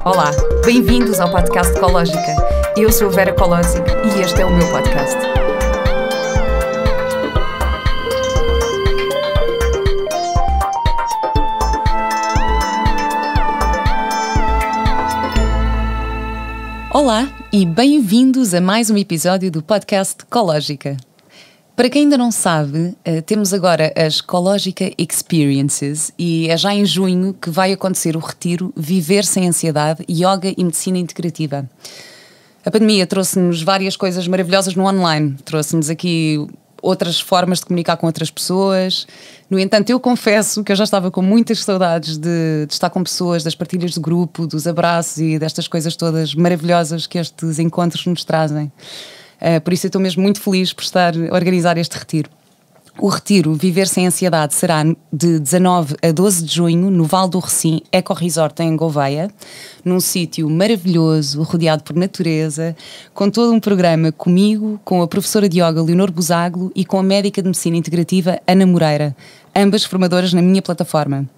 Olá, bem-vindos ao podcast Ecológica. Eu sou a Vera Kolosic e este é o meu podcast. Olá e bem-vindos a mais um episódio do podcast Ecológica. Para quem ainda não sabe, temos agora as Ecológica Experiences e é já em junho que vai acontecer o retiro Viver Sem Ansiedade, Yoga e Medicina Integrativa. A pandemia trouxe-nos várias coisas maravilhosas no online, trouxe-nos aqui outras formas de comunicar com outras pessoas. No entanto, eu confesso que eu já estava com muitas saudades de estar com pessoas, das partilhas de grupo, dos abraços e destas coisas todas maravilhosas que estes encontros nos trazem. Por isso eu estou mesmo muito feliz por estar a organizar este retiro. O retiro Viver Sem Ansiedade será de 19 a 12 de junho no Val do Recim Eco Resort em Gouveia, num sítio maravilhoso, rodeado por natureza, com todo um programa comigo, com a professora de yoga Leonor Buzágulo e com a médica de medicina integrativa Ana Moreira, ambas formadoras na minha plataforma.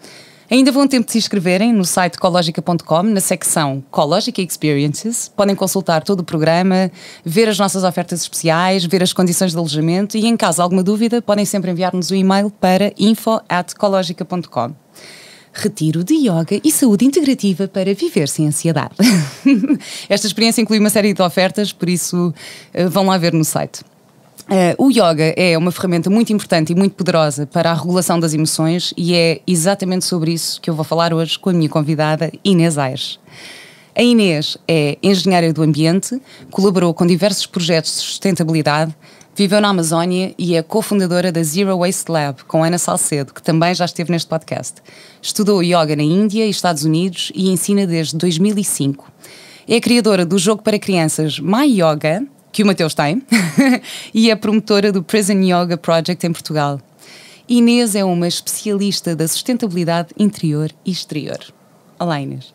Ainda vão tempo de se inscreverem no site ecologica.com, na secção Ecológica Experiences. Podem consultar todo o programa, ver as nossas ofertas especiais, ver as condições de alojamento e, em caso de alguma dúvida, podem sempre enviar-nos um e-mail para info@ecologica.com. Retiro de Yoga e Saúde Integrativa para Viver Sem Ansiedade. Esta experiência inclui uma série de ofertas, por isso vão lá ver no site. O yoga é uma ferramenta muito importante e muito poderosa para a regulação das emoções e é exatamente sobre isso que eu vou falar hoje com a minha convidada Inês Aires. A Inês é engenheira do ambiente, colaborou com diversos projetos de sustentabilidade, viveu na Amazónia e é cofundadora da Zero Waste Lab com Ana Salcedo, que também já esteve neste podcast. Estudou yoga na Índia e Estados Unidos e ensina desde 2005. É a criadora do jogo para crianças My Yoga, que o Mateus tem, e é promotora do Prison Yoga Project em Portugal. Inês é uma especialista da sustentabilidade interior e exterior. Olá, Inês.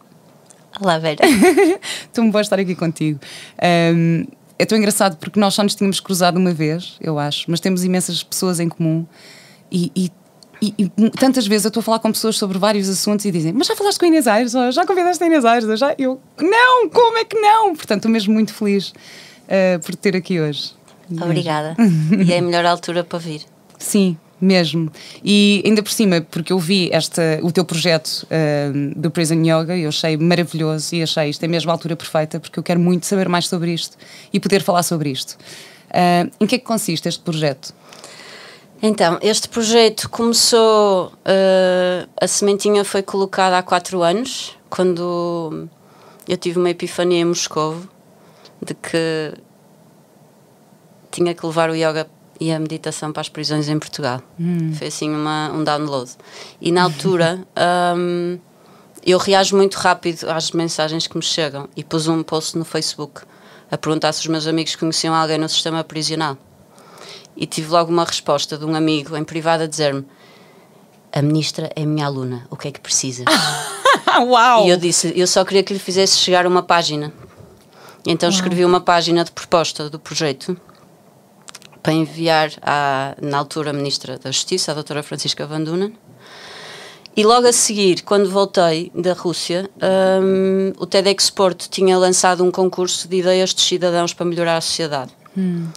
Olá, Vera. Estou muito boa estar aqui contigo. É tão engraçado porque nós só nos tínhamos cruzado uma vez, eu acho, mas temos imensas pessoas em comum e tantas vezes eu estou a falar com pessoas sobre vários assuntos e dizem, mas já falaste com a Inês Aires? Ou já convidaste a Inês Aires? Não, como é que não? Portanto, estou mesmo muito feliz por te ter aqui hoje. Obrigada. E é a melhor altura para vir. Sim, mesmo. E ainda por cima, porque eu vi o teu projeto do Prison Yoga e eu achei maravilhoso e achei isto é mesmo a altura perfeita porque eu quero muito saber mais sobre isto e poder falar sobre isto. Em que é que consiste este projeto? Então, este projeto começou, a sementinha foi colocada há 4 anos, quando eu tive uma epifania em Moscovo de que tinha que levar o yoga e a meditação para as prisões em Portugal. Foi assim um download. E na altura eu reajo muito rápido às mensagens que me chegam e pus um post no Facebook a perguntar se os meus amigos conheciam alguém no sistema prisional. E tive logo uma resposta de um amigo em privado a dizer-me: a ministra é minha aluna, o que é que precisa? Uau! E eu disse, eu só queria que lhe fizesse chegar uma página. Então escrevi uma página de proposta do projeto para enviar na altura, Ministra da Justiça, a doutora Francisca Van Dunen. E logo a seguir, quando voltei da Rússia, o TEDxPorto tinha lançado um concurso de ideias de cidadãos para melhorar a sociedade.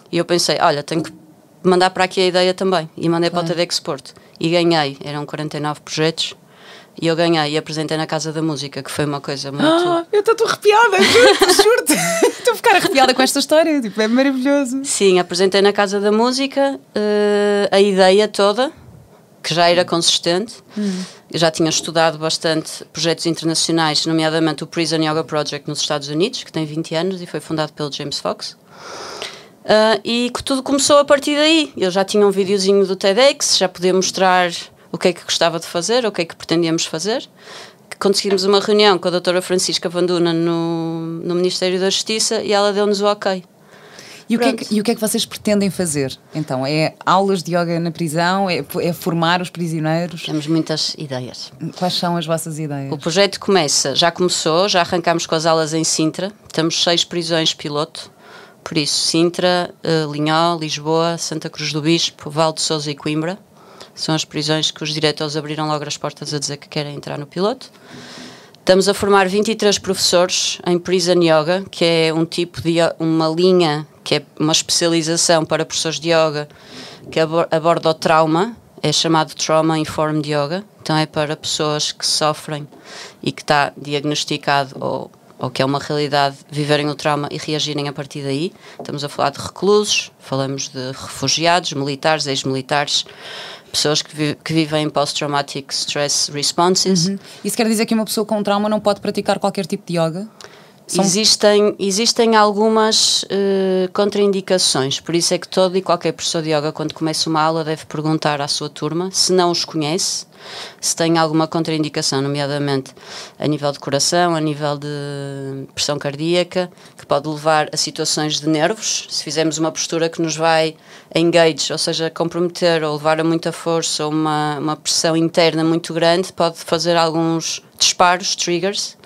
E eu pensei, olha, tenho que mandar para aqui a ideia também. E mandei para o TEDxPorto. E ganhei, eram 49 projetos. E eu ganhei e apresentei na Casa da Música, que foi uma coisa muito... eu estou arrepiada, juro-te. Estou a ficar arrepiada com esta história, tipo, é maravilhoso. Sim, apresentei na Casa da Música a ideia toda, que já era consistente. Eu já tinha estudado bastante projetos internacionais, nomeadamente o Prison Yoga Project nos Estados Unidos, que tem 20 anos e foi fundado pelo James Fox. E que tudo começou a partir daí. Eu já tinha um videozinho do TEDx, já podia mostrar o que é que gostava de fazer, o que é que pretendíamos fazer. Conseguimos uma reunião com a doutora Francisca Van Dunen no Ministério da Justiça e ela deu-nos o ok. E o que é que vocês pretendem fazer? Então, é aulas de yoga na prisão? É formar os prisioneiros? Temos muitas ideias. Quais são as vossas ideias? O projeto já começou, já arrancámos com as aulas em Sintra. Temos 6 prisões piloto. Por isso, Sintra, Linhó, Lisboa, Santa Cruz do Bispo, Val de Sousa e Coimbra. São as prisões que os diretores abriram logo as portas a dizer que querem entrar no piloto. Estamos a formar 23 professores em Prison Yoga, que é um tipo de uma linha, que é uma especialização para professores de yoga, que aborda o trauma, é chamado Trauma Informed Yoga. Então é para pessoas que sofrem e que está diagnosticado ou que é uma realidade viverem o trauma e reagirem a partir daí. Estamos a falar de reclusos, falamos de refugiados, militares, ex-militares, pessoas que vivem em post-traumatic stress responses. Isso quer dizer que uma pessoa com trauma não pode praticar qualquer tipo de yoga? Existem algumas contraindicações, por isso é que todo e qualquer professor de yoga, quando começa uma aula, deve perguntar à sua turma, se não os conhece, se tem alguma contraindicação, nomeadamente a nível de coração, a nível de pressão cardíaca, que pode levar a situações de nervos. Se fizermos uma postura que nos vai engage, ou seja, comprometer ou levar a muita força ou uma pressão interna muito grande, pode fazer alguns disparos, triggers,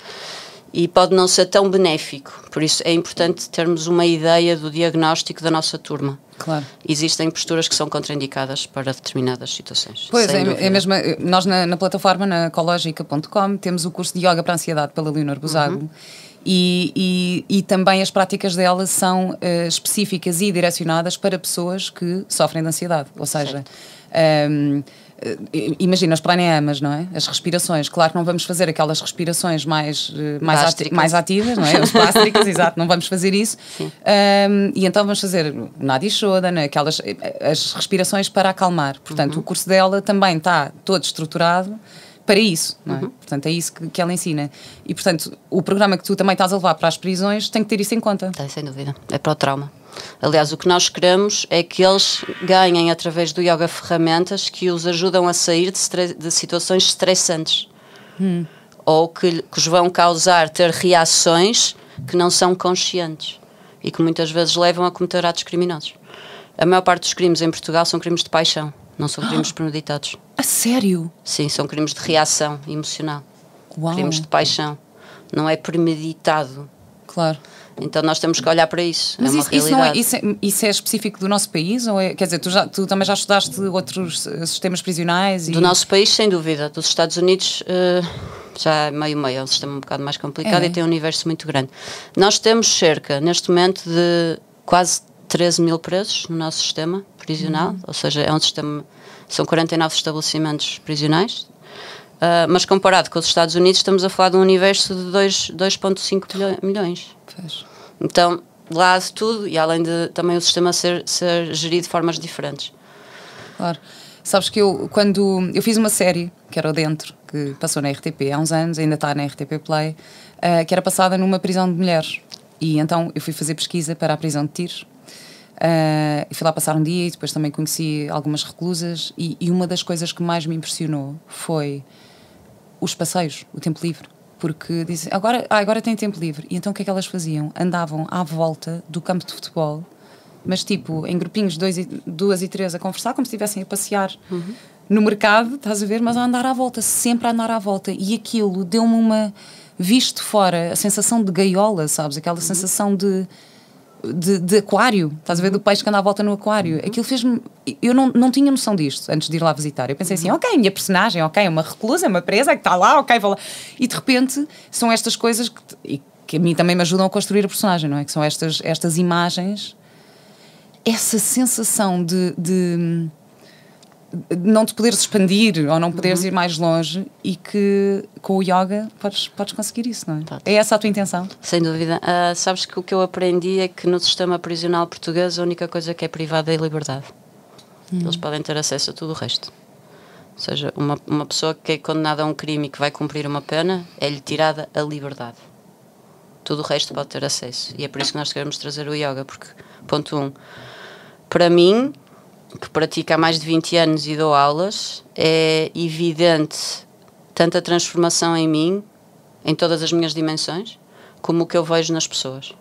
e pode não ser tão benéfico. Por isso é importante termos uma ideia do diagnóstico da nossa turma. Claro. Existem posturas que são contraindicadas para determinadas situações. Pois, é mesmo. Nós na plataforma, na ecologica.com, temos o curso de Yoga para a Ansiedade pela Leonor Busago. E também as práticas dela são específicas e direcionadas para pessoas que sofrem de ansiedade. Ou seja, imagina os pranayamas, não é? As respirações. Claro que não vamos fazer aquelas respirações mais ativas, não é? As plásticas, exato, não vamos fazer isso. E então vamos fazer Nadi Shodhana, as respirações para acalmar. Portanto, o curso dela também está todo estruturado para isso, não é? Portanto, é isso que ela ensina. E, portanto, o programa que tu também estás a levar para as prisões tem que ter isso em conta. Tem, sem dúvida. É para o trauma. Aliás, o que nós queremos é que eles ganhem, através do yoga, ferramentas que os ajudam a sair de situações estressantes. Ou que os vão causar ter reações que não são conscientes e que muitas vezes levam a cometer atos criminosos. A maior parte dos crimes em Portugal são crimes de paixão, não são crimes premeditados. A sério? Sim, são crimes de reação emocional. Uau. Crimes de paixão. Não é premeditado. Claro. Então nós temos que olhar para isso. Mas é uma realidade. Isso é específico do nosso país? Ou quer dizer, tu também já estudaste outros sistemas prisionais? Do nosso país, sem dúvida. Dos Estados Unidos, já é meio-meio. É um sistema um bocado mais complicado e tem um universo muito grande. Nós temos cerca, neste momento, de quase 13 mil presos no nosso sistema prisional. Ou seja, é um sistema... São 49 estabelecimentos prisionais. Mas comparado com os Estados Unidos, estamos a falar de um universo de 2,5 milhões. Pois. Então, lá há de tudo, e além de também o sistema ser gerido de formas diferentes. Claro. Sabes que quando eu fiz uma série, que era o Dentro, que passou na RTP há uns anos, ainda está na RTP Play, que era passada numa prisão de mulheres. E então eu fui fazer pesquisa para a prisão de Tiro. E fui lá passar um dia e depois também conheci algumas reclusas. E uma das coisas que mais me impressionou foi os passeios, o tempo livre. Porque dizem, agora tem tempo livre. E então o que é que elas faziam? Andavam à volta do campo de futebol, mas tipo em grupinhos, 2 e 3, a conversar, como se estivessem a passear no mercado, estás a ver? Mas a andar à volta, sempre a andar à volta. E aquilo deu-me uma, visto de fora, a sensação de gaiola, sabes? Aquela sensação de aquário, estás a ver, do peixe que anda à volta no aquário. Aquilo fez-me... Eu não tinha noção disto antes de ir lá visitar. Eu pensei assim, ok, a minha personagem, ok, é uma reclusa, é uma presa que está lá, ok, vou lá. E de repente são estas coisas que a mim também me ajudam a construir a personagem, não é? Que são estas imagens, essa sensação de não te poderes expandir ou não poderes ir mais longe, e que com o yoga podes conseguir isso, não é? É essa a tua intenção? Sem dúvida. Sabes que o que eu aprendi é que no sistema prisional português a única coisa que é privada é a liberdade. Eles podem ter acesso a tudo o resto. Ou seja, uma pessoa que é condenada a um crime e que vai cumprir uma pena, é-lhe tirada a liberdade. Tudo o resto pode ter acesso. E é por isso que nós queremos trazer o yoga, porque, ponto 1, para mim, que pratico há mais de 20 anos e dou aulas, é evidente tanto a transformação em mim, em todas as minhas dimensões, como o que eu vejo nas pessoas.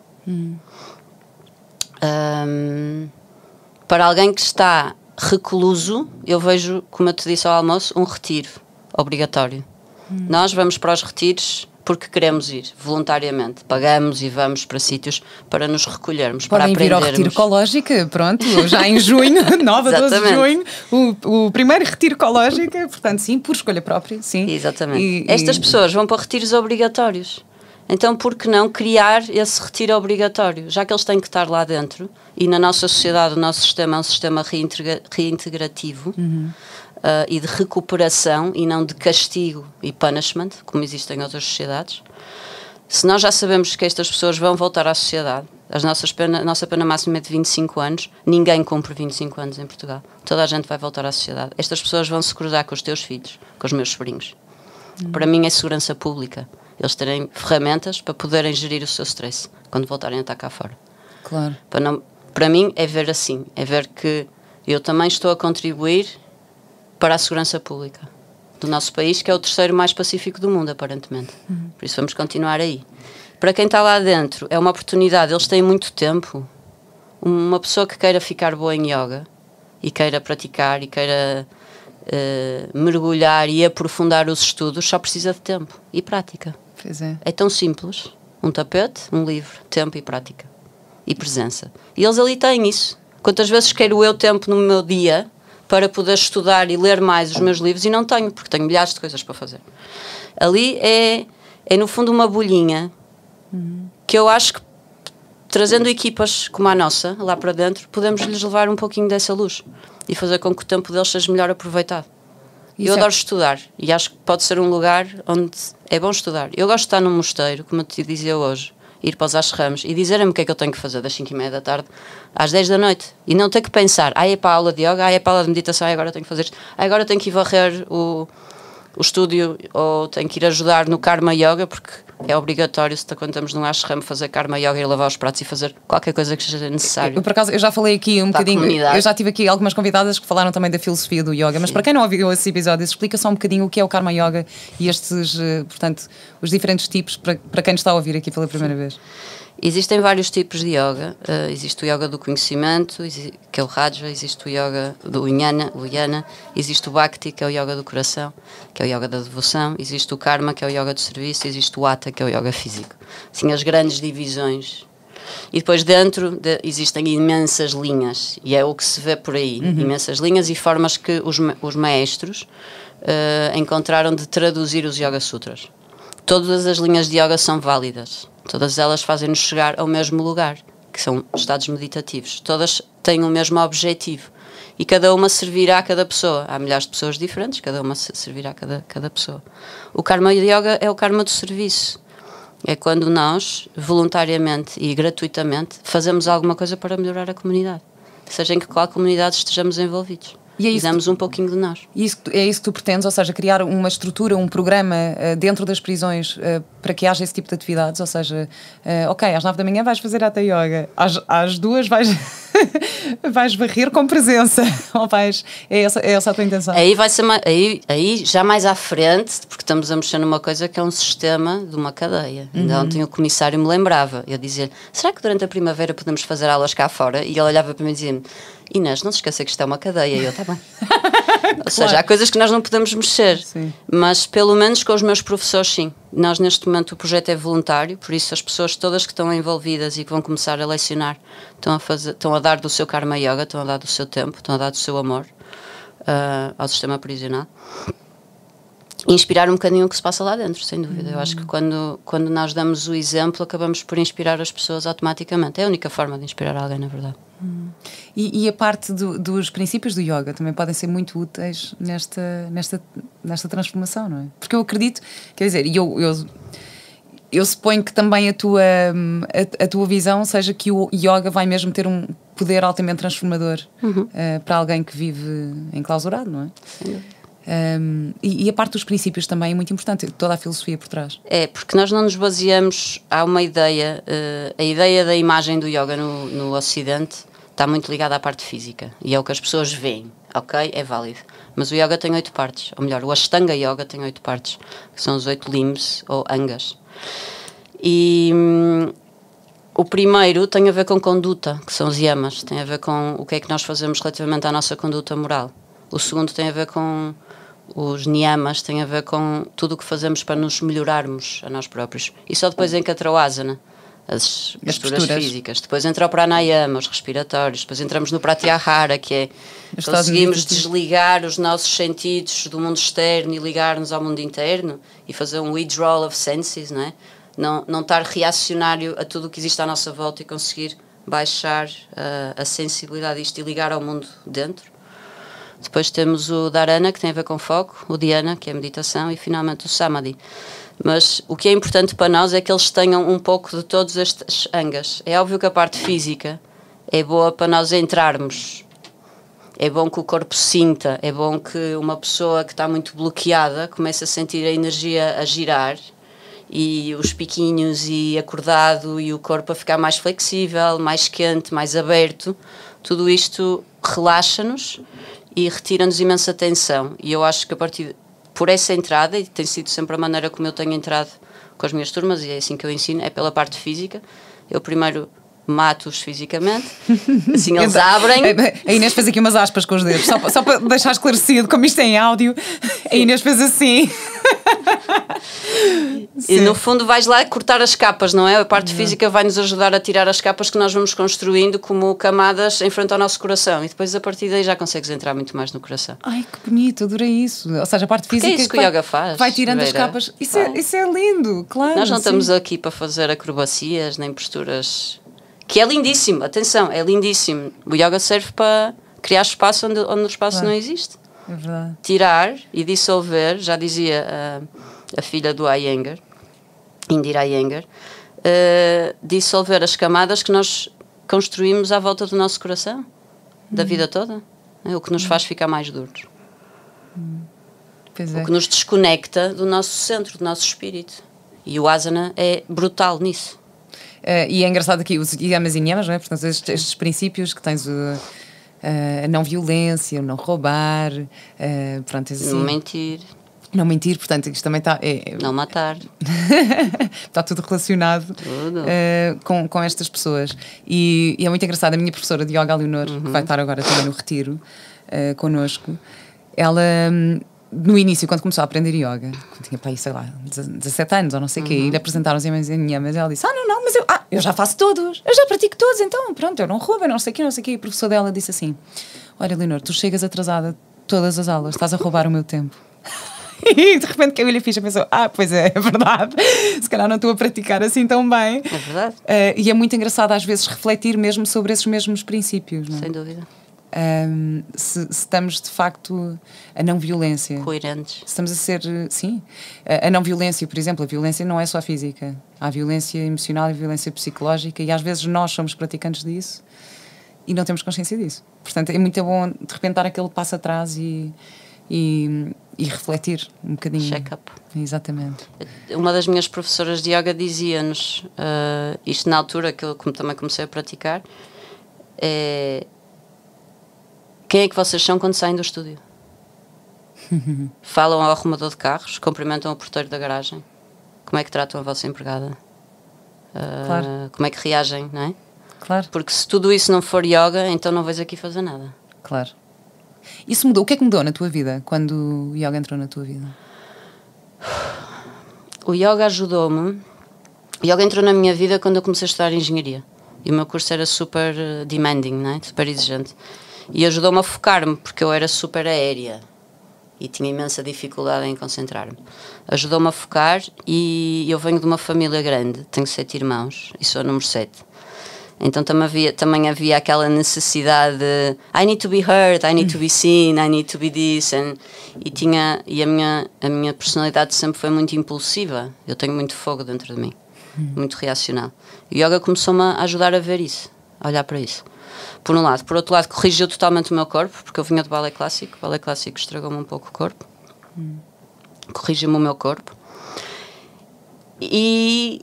Para alguém que está recluso, eu vejo, como eu te disse ao almoço, um retiro obrigatório. Nós vamos para os retiros porque queremos ir voluntariamente. Pagamos e vamos para sítios para nos recolhermos, podem para vir ao aprendermos. Retiro Ecológico, pronto, já em junho, 9 a 12 de junho, o primeiro Retiro Ecológico, portanto, sim, por escolha própria, sim. Exatamente. Estas pessoas vão para retiros obrigatórios. Então, por que não criar esse retiro obrigatório? Já que eles têm que estar lá dentro, e na nossa sociedade o nosso sistema é um sistema reintegrativo, e de recuperação, e não de castigo e punishment, como existem em outras sociedades. Se nós já sabemos que estas pessoas vão voltar à sociedade, a nossa pena máxima é de 25 anos, ninguém cumpre 25 anos em Portugal. Toda a gente vai voltar à sociedade. Estas pessoas vão se cruzar com os teus filhos, com os meus sobrinhos. Para mim é segurança pública. Eles terem ferramentas para poderem gerir o seu stress quando voltarem a estar cá fora. Claro. Para mim é ver assim, é ver que eu também estou a contribuir para a segurança pública do nosso país, que é o terceiro mais pacífico do mundo, aparentemente. Por isso vamos continuar aí. Para quem está lá dentro, é uma oportunidade, eles têm muito tempo. Uma pessoa que queira ficar boa em yoga e queira praticar e queira mergulhar e aprofundar os estudos, só precisa de tempo e prática. Pois é. É tão simples. Um tapete, um livro, tempo e prática. E presença. E eles ali têm isso. Quantas vezes quero eu tempo no meu dia para poder estudar e ler mais os meus livros e não tenho, porque tenho milhares de coisas para fazer. Ali é no fundo uma bolhinha que eu acho que, trazendo equipas como a nossa lá para dentro, podemos lhes levar um pouquinho dessa luz e fazer com que o tempo deles seja melhor aproveitado. Eu adoro estudar e acho que pode ser um lugar onde é bom estudar. Eu gosto de estar num mosteiro, como eu te dizia hoje, ir para os ashrams e dizerem-me o que é que eu tenho que fazer das 5:30 da tarde às 10 da noite e não ter que pensar, é para a aula de yoga, é para a aula de meditação, agora tenho que fazer isto, agora tenho que ir varrer o estúdio ou tenho que ir ajudar no Karma Yoga, porque é obrigatório, quando estamos num ashram, fazer Karma Yoga, ir lavar os pratos e fazer qualquer coisa que seja necessário. Por acaso, eu já falei aqui um bocadinho, eu já tive aqui algumas convidadas que falaram também da filosofia do yoga, mas para quem não ouviu esse episódio, explica só um bocadinho o que é o Karma Yoga e estes, portanto, os diferentes tipos para quem está a ouvir aqui pela primeira vez. Existem vários tipos de yoga. Existe o yoga do conhecimento, que é o Raja, existe o yoga do Jnana, existe o Bhakti, que é o yoga do coração, que é o yoga da devoção, existe o Karma, que é o yoga do serviço, existe o Hatha, que é o yoga físico. Assim, as grandes divisões. E depois dentro existem imensas linhas, e é o que se vê por aí, imensas linhas e formas que os maestros encontraram de traduzir os Yoga Sutras. Todas as linhas de yoga são válidas. Todas elas fazem-nos chegar ao mesmo lugar, que são estados meditativos. Todas têm o mesmo objetivo. E cada uma servirá a cada pessoa. Há milhares de pessoas diferentes, cada uma servirá a cada pessoa. O Karma Yoga é o karma do serviço. É quando nós, voluntariamente e gratuitamente, fazemos alguma coisa para melhorar a comunidade. Seja em que qual comunidade estejamos envolvidos. E damos um pouquinho de nós. É isso que tu pretendes, ou seja, criar uma estrutura, um programa dentro das prisões para que haja esse tipo de atividades, ou seja, ok, às 9 da manhã vais fazer Hatha Yoga, às 2 vais varrer com presença, ou é essa a tua intenção? Aí vai ser aí já mais à frente, porque estamos a mexer numa coisa que é um sistema de uma cadeia. Ainda ontem o comissário me lembrava, eu dizia, será que durante a primavera podemos fazer aulas cá fora? E ele olhava para mim e dizia-me, Inês, não se esqueça que isto é uma cadeia. E eu, está bem. Ou seja, há coisas que nós não podemos mexer. Sim. Mas pelo menos com os meus professores, sim. Nós neste momento o projeto é voluntário, por isso as pessoas todas que estão envolvidas e que vão começar a lecionar estão a dar do seu Karma Yoga, estão a dar do seu tempo, estão a dar do seu amor ao sistema prisional. E inspirar um bocadinho o que se passa lá dentro, sem dúvida. Eu acho que quando nós damos o exemplo, acabamos por inspirar as pessoas automaticamente. É a única forma de inspirar alguém, na verdade. E a parte dos princípios do yoga também podem ser muito úteis nesta transformação, não é? Porque eu acredito, quer dizer, eu suponho que também a tua visão seja que o yoga vai mesmo ter um poder altamente transformador para alguém que vive enclausurado, não é? Sim. E a parte dos princípios também é muito importante, toda a filosofia por trás. É, porque nós não nos baseamos, há uma ideia, a ideia da imagem do yoga no Ocidente está muito ligada à parte física, e é o que as pessoas veem, ok? É válido. Mas o yoga tem 8 partes, ou melhor, o Ashtanga Yoga tem 8 partes, que são os 8 limbs, ou angas. E o primeiro tem a ver com conduta, que são os yamas, tem a ver com o que é que nós fazemos relativamente à nossa conduta moral. O segundo tem a ver com os niyamas têm a ver com tudo o que fazemos para nos melhorarmos a nós próprios. E só depois é que entra o asana, as posturas físicas. Depois entra o pranayama, os respiratórios. Depois entramos no pratyahara, que é conseguimos desligar os nossos sentidos do mundo externo e ligar-nos ao mundo interno e fazer um withdrawal of senses, não é? Não estar reacionário a tudo o que existe à nossa volta e conseguir baixar a sensibilidade disto e ligar ao mundo dentro. Depois temos o dharana, que tem a ver com foco, o dhyana, que é a meditação, e finalmente o samadhi. Mas o que é importante para nós é que eles tenham um pouco de todos estes angas. É óbvio que a parte física é boa para nós entrarmos. É bom que o corpo sinta, é bom que uma pessoa que está muito bloqueada comece a sentir a energia a girar e os piquinhos e acordado e o corpo a ficar mais flexível, mais quente, mais aberto. Tudo isto relaxa-nos e retira-nos imensa tensão. E eu acho que a partir por essa entrada, e tem sido sempre a maneira como eu tenho entrado com as minhas turmas, e é assim que eu ensino, é pela parte física. Eu primeiro mato-os fisicamente, assim eles abrem. A Inês fez aqui umas aspas com os dedos, só para deixar esclarecido, como isto é em áudio, a Inês fez assim. E no fundo vais lá cortar as capas, não é? A parte física vai nos ajudar a tirar as capas que nós vamos construindo como camadas em frente ao nosso coração, e depois a partir daí já consegues entrar muito mais no coração. Ai, que bonito, adorei isso. Ou seja, a parte física é isso que o yoga faz, vai tirando as capas. Isso é lindo, claro. Nós não estamos aqui para fazer acrobacias nem posturas, que é lindíssimo, atenção, é lindíssimo. O yoga serve para criar espaço onde o espaço não existe. É verdade. Tirar e dissolver, já dizia a filha do Iyengar, Indira Iyengar, dissolver as camadas que nós construímos à volta do nosso coração, da vida toda. É o que nos faz ficar mais duros. Pois é. O que nos desconecta do nosso centro, do nosso espírito. E o asana é brutal nisso. E é engraçado aqui os yamas e niyamas, não é? Portanto, estes princípios que tens a não violência, o não roubar, pronto, assim, não mentir, portanto, isto também está... não matar. Está tudo relacionado com estas pessoas. E é muito engraçado, a minha professora de yoga, a Leonor, que vai estar agora também no retiro connosco, ela... No início, quando começou a aprender yoga, quando tinha para aí, sei lá, 17 anos ou não sei o quê, e lhe apresentaram os yamas e niyamas, ela disse: não, mas eu já faço todos, eu já pratico todos, então pronto, eu não roubo, eu não sei o quê. E o professor dela disse assim: olha, Leonor, tu chegas atrasada todas as aulas, estás a roubar o meu tempo. E de repente caiu-lhe a ficha e pensou: pois é verdade, se calhar não estou a praticar assim tão bem. É verdade. E é muito engraçado às vezes refletir mesmo sobre esses mesmos princípios, não é? Sem dúvida. Se estamos de facto a não violência coerentes, se estamos a ser, sim, a não violência, por exemplo, a violência não é só física, há violência emocional e violência psicológica, e às vezes nós somos praticantes disso e não temos consciência disso. Portanto, é muito bom de repente dar aquele passo atrás e refletir um bocadinho. Check-up. Exatamente. Uma das minhas professoras de yoga dizia-nos, isto na altura que eu também comecei a praticar, quem é que vocês são quando saem do estúdio? Falam ao arrumador de carros, cumprimentam o porteiro da garagem. Como é que tratam a vossa empregada? Claro. Como é que reagem, não é? Claro. Porque se tudo isso não for yoga, então não vais aqui fazer nada. Claro. Isso mudou. O que é que mudou na tua vida quando o yoga entrou na tua vida? O yoga ajudou-me. O yoga entrou na minha vida quando eu comecei a estudar engenharia. E o meu curso era super demanding, não é? Super exigente. E ajudou-me a focar-me, porque eu era super aérea e tinha imensa dificuldade em concentrar-me. Ajudou-me a focar, e eu venho de uma família grande, tenho 7 irmãos e sou a número 7. Então também havia aquela necessidade de I need to be heard, I need to be seen, I need to be this. E a minha personalidade sempre foi muito impulsiva. Eu tenho muito fogo dentro de mim, muito reacional. E o yoga começou-me a ajudar a ver isso, a olhar para isso. Por um lado. Por outro lado, corrigiu totalmente o meu corpo, porque eu vinha de balé clássico. O balé clássico estragou-me um pouco o corpo. Corrigiu-me o meu corpo. E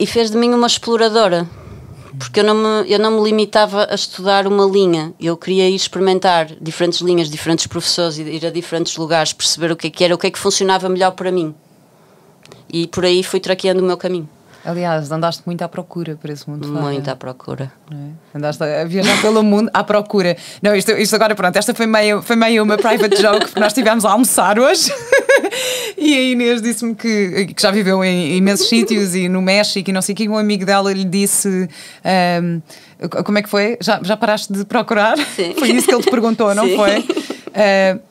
fez de mim uma exploradora. Porque eu não me limitava a estudar uma linha. Eu queria ir experimentar diferentes linhas, diferentes professores, ir a diferentes lugares, perceber o que era, o que é que funcionava melhor para mim. E por aí fui traqueando o meu caminho. Aliás, andaste muito à procura por esse mundo fora. Muito à procura. É? Andaste a viajar pelo mundo à procura. Não, isto agora, pronto, esta foi meio uma private joke, porque nós estivemos a almoçar hoje e a Inês disse-me que já viveu em imensos sítios e no México e não sei o que, um amigo dela lhe disse... como é que foi? Já paraste de procurar? Sim. Foi isso que ele te perguntou, não Sim. foi?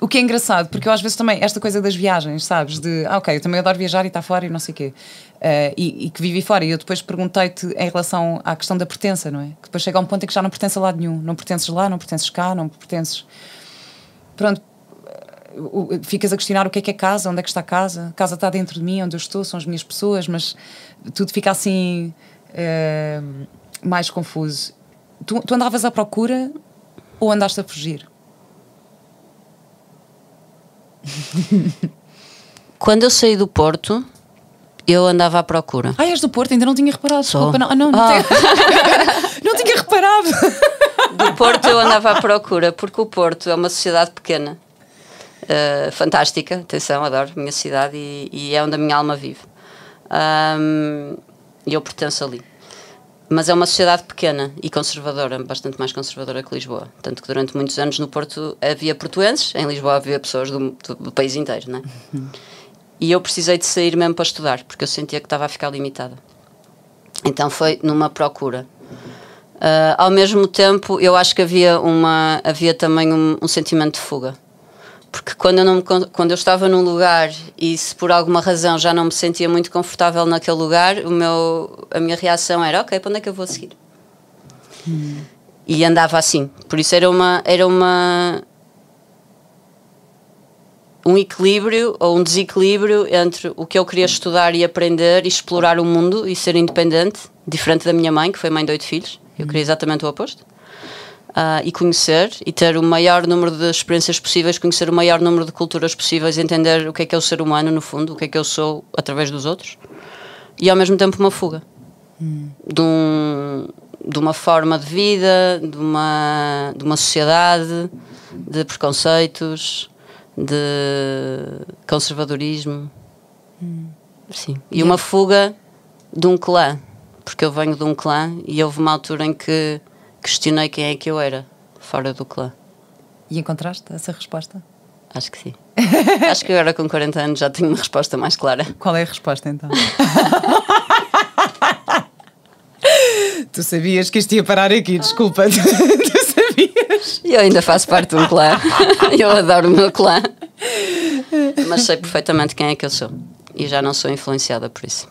O que é engraçado, porque eu às vezes também, esta coisa das viagens, sabes? De, ok, eu também adoro viajar e estar fora e não sei o quê. E que vivi fora. E eu depois perguntei-te em relação à questão da pertença, não é? Que depois chega a um ponto em que já não pertence a lado nenhum. Não pertences lá, não pertences cá, não pertences... Pronto. Ficas a questionar o que é casa, onde é que está a casa. A casa está dentro de mim, onde eu estou, são as minhas pessoas, mas tudo fica assim mais confuso. Tu andavas à procura ou andaste a fugir? Quando eu saí do Porto, eu andava à procura. És do Porto? Ainda não tinha reparado. Sou. Desculpa, não tinha reparado. Do Porto eu andava à procura, porque o Porto é uma sociedade pequena, fantástica, atenção, adoro a minha cidade e é onde a minha alma vive. E eu pertenço ali. Mas é uma sociedade pequena e conservadora, bastante mais conservadora que Lisboa. Tanto que durante muitos anos no Porto havia portuenses, em Lisboa havia pessoas do país inteiro, não é? E eu precisei de sair mesmo para estudar, porque eu sentia que estava a ficar limitada. Então foi numa procura. Ao mesmo tempo, eu acho que havia também um sentimento de fuga. Porque quando eu estava num lugar e se por alguma razão já não me sentia muito confortável naquele lugar, a minha reação era, ok, para onde é que eu vou seguir? E andava assim. Por isso era um equilíbrio ou um desequilíbrio entre o que eu queria estudar e aprender e explorar o mundo e ser independente, diferente da minha mãe, que foi mãe de 8 filhos. Eu queria exatamente o oposto. E conhecer e ter o maior número de experiências possíveis, conhecer o maior número de culturas possíveis, entender o que é o ser humano, no fundo, o que é que eu sou através dos outros, e ao mesmo tempo uma fuga de uma forma de vida, de uma sociedade, de preconceitos, de conservadorismo. Sim. E uma fuga de um clã, porque eu venho de um clã e houve uma altura em que questionei quem é que eu era fora do clã. E encontraste essa resposta? Acho que sim. Acho que agora com 40 anos já tenho uma resposta mais clara. Qual é a resposta então? Tu sabias que isto ia parar aqui, desculpa. Tu sabias? E eu ainda faço parte de um clã. Eu adoro o meu clã. Mas sei perfeitamente quem é que eu sou. E já não sou influenciada por isso.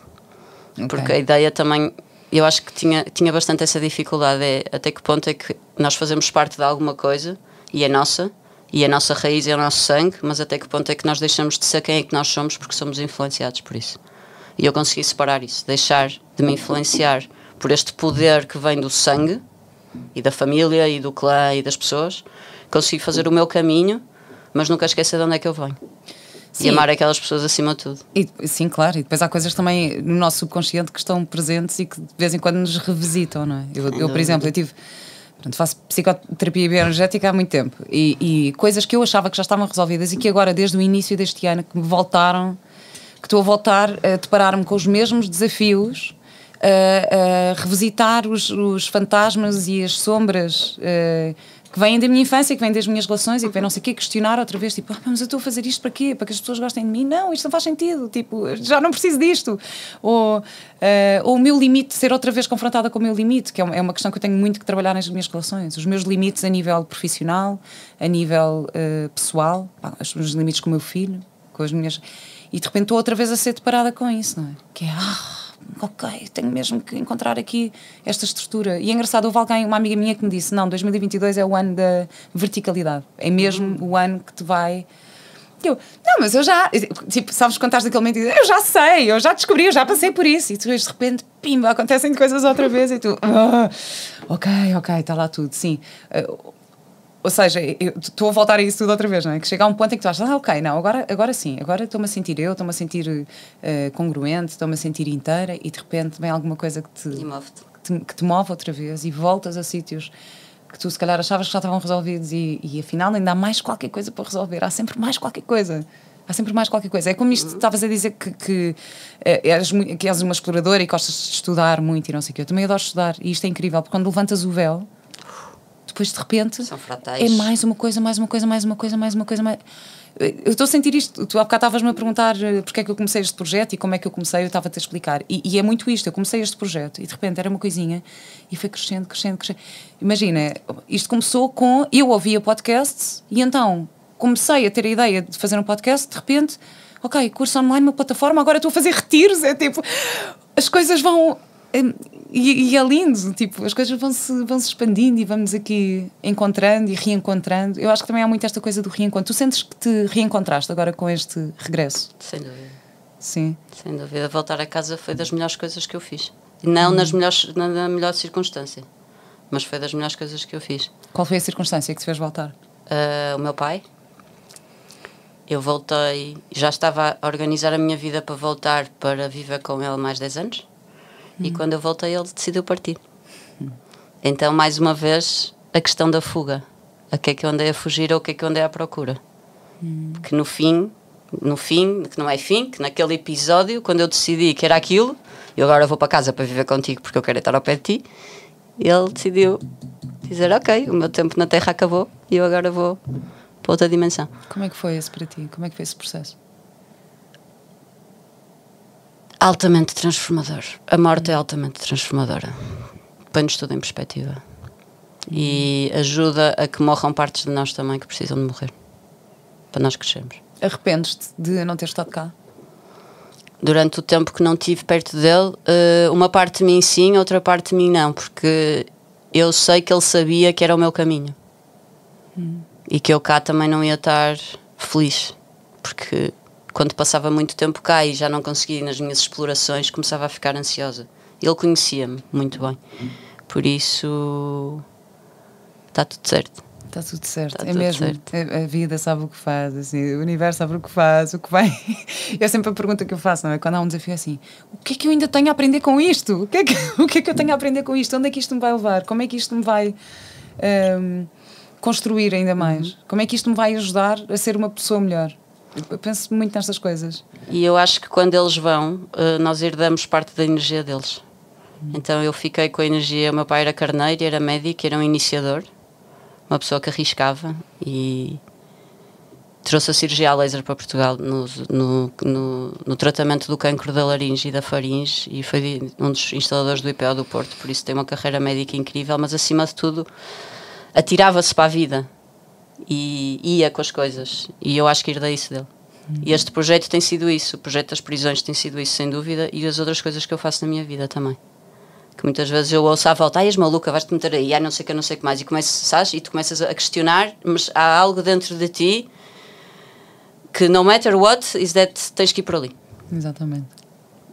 Okay. Porque a ideia também... Eu acho que tinha bastante essa dificuldade, até que ponto é que nós fazemos parte de alguma coisa e é nossa, e a nossa raiz é o nosso sangue, mas até que ponto é que nós deixamos de ser quem é que nós somos porque somos influenciados por isso. E eu consegui separar isso, deixar de me influenciar por este poder que vem do sangue e da família e do clã e das pessoas. Consegui fazer o meu caminho, mas nunca esquecer de onde é que eu venho. Sim. E amar aquelas pessoas acima de tudo. Sim, claro. E depois há coisas também no nosso subconsciente que estão presentes e que de vez em quando nos revisitam, não é? Eu por exemplo, faço psicoterapia bioenergética há muito tempo e coisas que eu achava que já estavam resolvidas e que agora, desde o início deste ano, que estou a voltar a deparar-me com os mesmos desafios, a revisitar os fantasmas e as sombras que vêm da minha infância, que vêm das minhas relações e que vêm não sei o quê, questionar outra vez, tipo, mas eu estou a fazer isto para quê? Para que as pessoas gostem de mim? Não, isto não faz sentido, tipo, já não preciso disto. Ou o meu limite, ser outra vez confrontada com o meu limite, que é uma questão que eu tenho muito que trabalhar nas minhas relações. Os meus limites a nível profissional, a nível pessoal, os meus limites com o meu filho, com as minhas... E de repente estou outra vez a ser deparada com isso, não é? Que é, ok, tenho mesmo que encontrar aqui esta estrutura. E é engraçado, houve alguém, uma amiga minha que me disse, não, 2022 é o ano da verticalidade, é mesmo o ano que te vai... Eu, não, mas eu já, tipo, sabes quando estás naquele momento e dizes, eu já sei, eu já descobri, eu já passei por isso, e tu de repente, pimba, acontecem coisas outra vez e tu, ok, está lá tudo, sim. Ou seja, estou a voltar a isso tudo outra vez, não é? Que chega a um ponto em que tu achas, ok, não, agora sim, agora estou-me a sentir estou-me a sentir congruente, estou-me a sentir inteira e de repente vem alguma coisa que te move outra vez e voltas a sítios que tu se calhar achavas que já estavam resolvidos e afinal ainda há mais qualquer coisa para resolver, há sempre mais qualquer coisa. Há sempre mais qualquer coisa. É como isto, estavas a dizer que és uma exploradora e gostas de estudar muito e não sei o quê. Eu também adoro estudar e isto é incrível, porque quando levantas o véu, depois de repente São fratais. é mais uma coisa, mais uma coisa, mais uma coisa, mais uma coisa, mais... Eu estou a sentir isto. Tu há bocado estavas-me a perguntar porque é que eu comecei este projeto e como é que eu comecei, eu estava-te a explicar. E é muito isto, eu comecei este projeto e de repente era uma coisinha e foi crescendo, crescendo, crescendo. Imagina, isto começou com... Eu ouvia podcasts e então comecei a ter a ideia de fazer um podcast, de repente, ok, curso online, uma plataforma, agora estou a fazer retiros, é tipo... As coisas vão... E é lindo, tipo, as coisas vão-se expandindo e vamos aqui encontrando e reencontrando. Eu acho que também há muito esta coisa do reencontro. Tu sentes que te reencontraste agora com este regresso? Sem dúvida. Sim. Sem dúvida. Voltar a casa foi das melhores coisas que eu fiz. E não na melhor circunstância, mas foi das melhores coisas que eu fiz. Qual foi a circunstância que te fez voltar? O meu pai. Eu voltei, já estava a organizar a minha vida para voltar para viver com ele mais 10 anos. E quando eu voltei, ele decidiu partir. Então, mais uma vez, a questão da fuga. A que é que eu andei a fugir ou o que é que eu andei à procura. Porque no fim, que não é fim, que naquele episódio, quando eu decidi que era aquilo, eu agora vou para casa para viver contigo porque eu quero estar ao pé de ti, ele decidiu dizer, ok, o meu tempo na Terra acabou e eu agora vou para outra dimensão. Como é que foi esse para ti? Como é que foi esse processo? Altamente transformador. A morte é altamente transformadora. Põe-nos tudo em perspectiva. E ajuda a que morram partes de nós também que precisam de morrer. Para nós crescermos. Arrependes-te de não ter estado cá? Durante o tempo que não estive perto dele, uma parte de mim sim, outra parte de mim não. Porque eu sei que ele sabia que era o meu caminho. E que eu cá também não ia estar feliz. Porque... quando passava muito tempo cá e já não conseguia ir nas minhas explorações, começava a ficar ansiosa. Ele conhecia-me muito bem. Por isso, está tudo certo. Está tudo certo. Está é tudo mesmo. certo. A vida sabe o que faz, assim, o universo sabe o que faz, o que vem. É sempre a pergunta que eu faço, não é? Quando há um desafio assim, o que é que eu ainda tenho a aprender com isto? O que é que eu tenho a aprender com isto? Onde é que isto me vai levar? Como é que isto me vai construir ainda mais? Como é que isto me vai ajudar a ser uma pessoa melhor? Eu penso muito nestas coisas. E eu acho que quando eles vão, nós herdamos parte da energia deles. Então eu fiquei com a energia. O meu pai era carneiro, era médico, era um iniciador, uma pessoa que arriscava e trouxe a cirurgia a laser para Portugal no tratamento do cancro da laringe e da faringe, e foi um dos instaladores do IPO do Porto. Por isso tem uma carreira médica incrível, mas acima de tudo atirava-se para a vida e ia com as coisas, e eu acho que herdei isso dele. E este projeto tem sido isso, o projeto das prisões tem sido isso, sem dúvida, e as outras coisas que eu faço na minha vida também, que muitas vezes eu ouço à volta, ai, és maluca, vais-te meter aí, ai, não sei o que, não sei o que mais, e começas, sabes, e tu começas a questionar, mas há algo dentro de ti que no matter what, is that tens que ir por ali. Exatamente,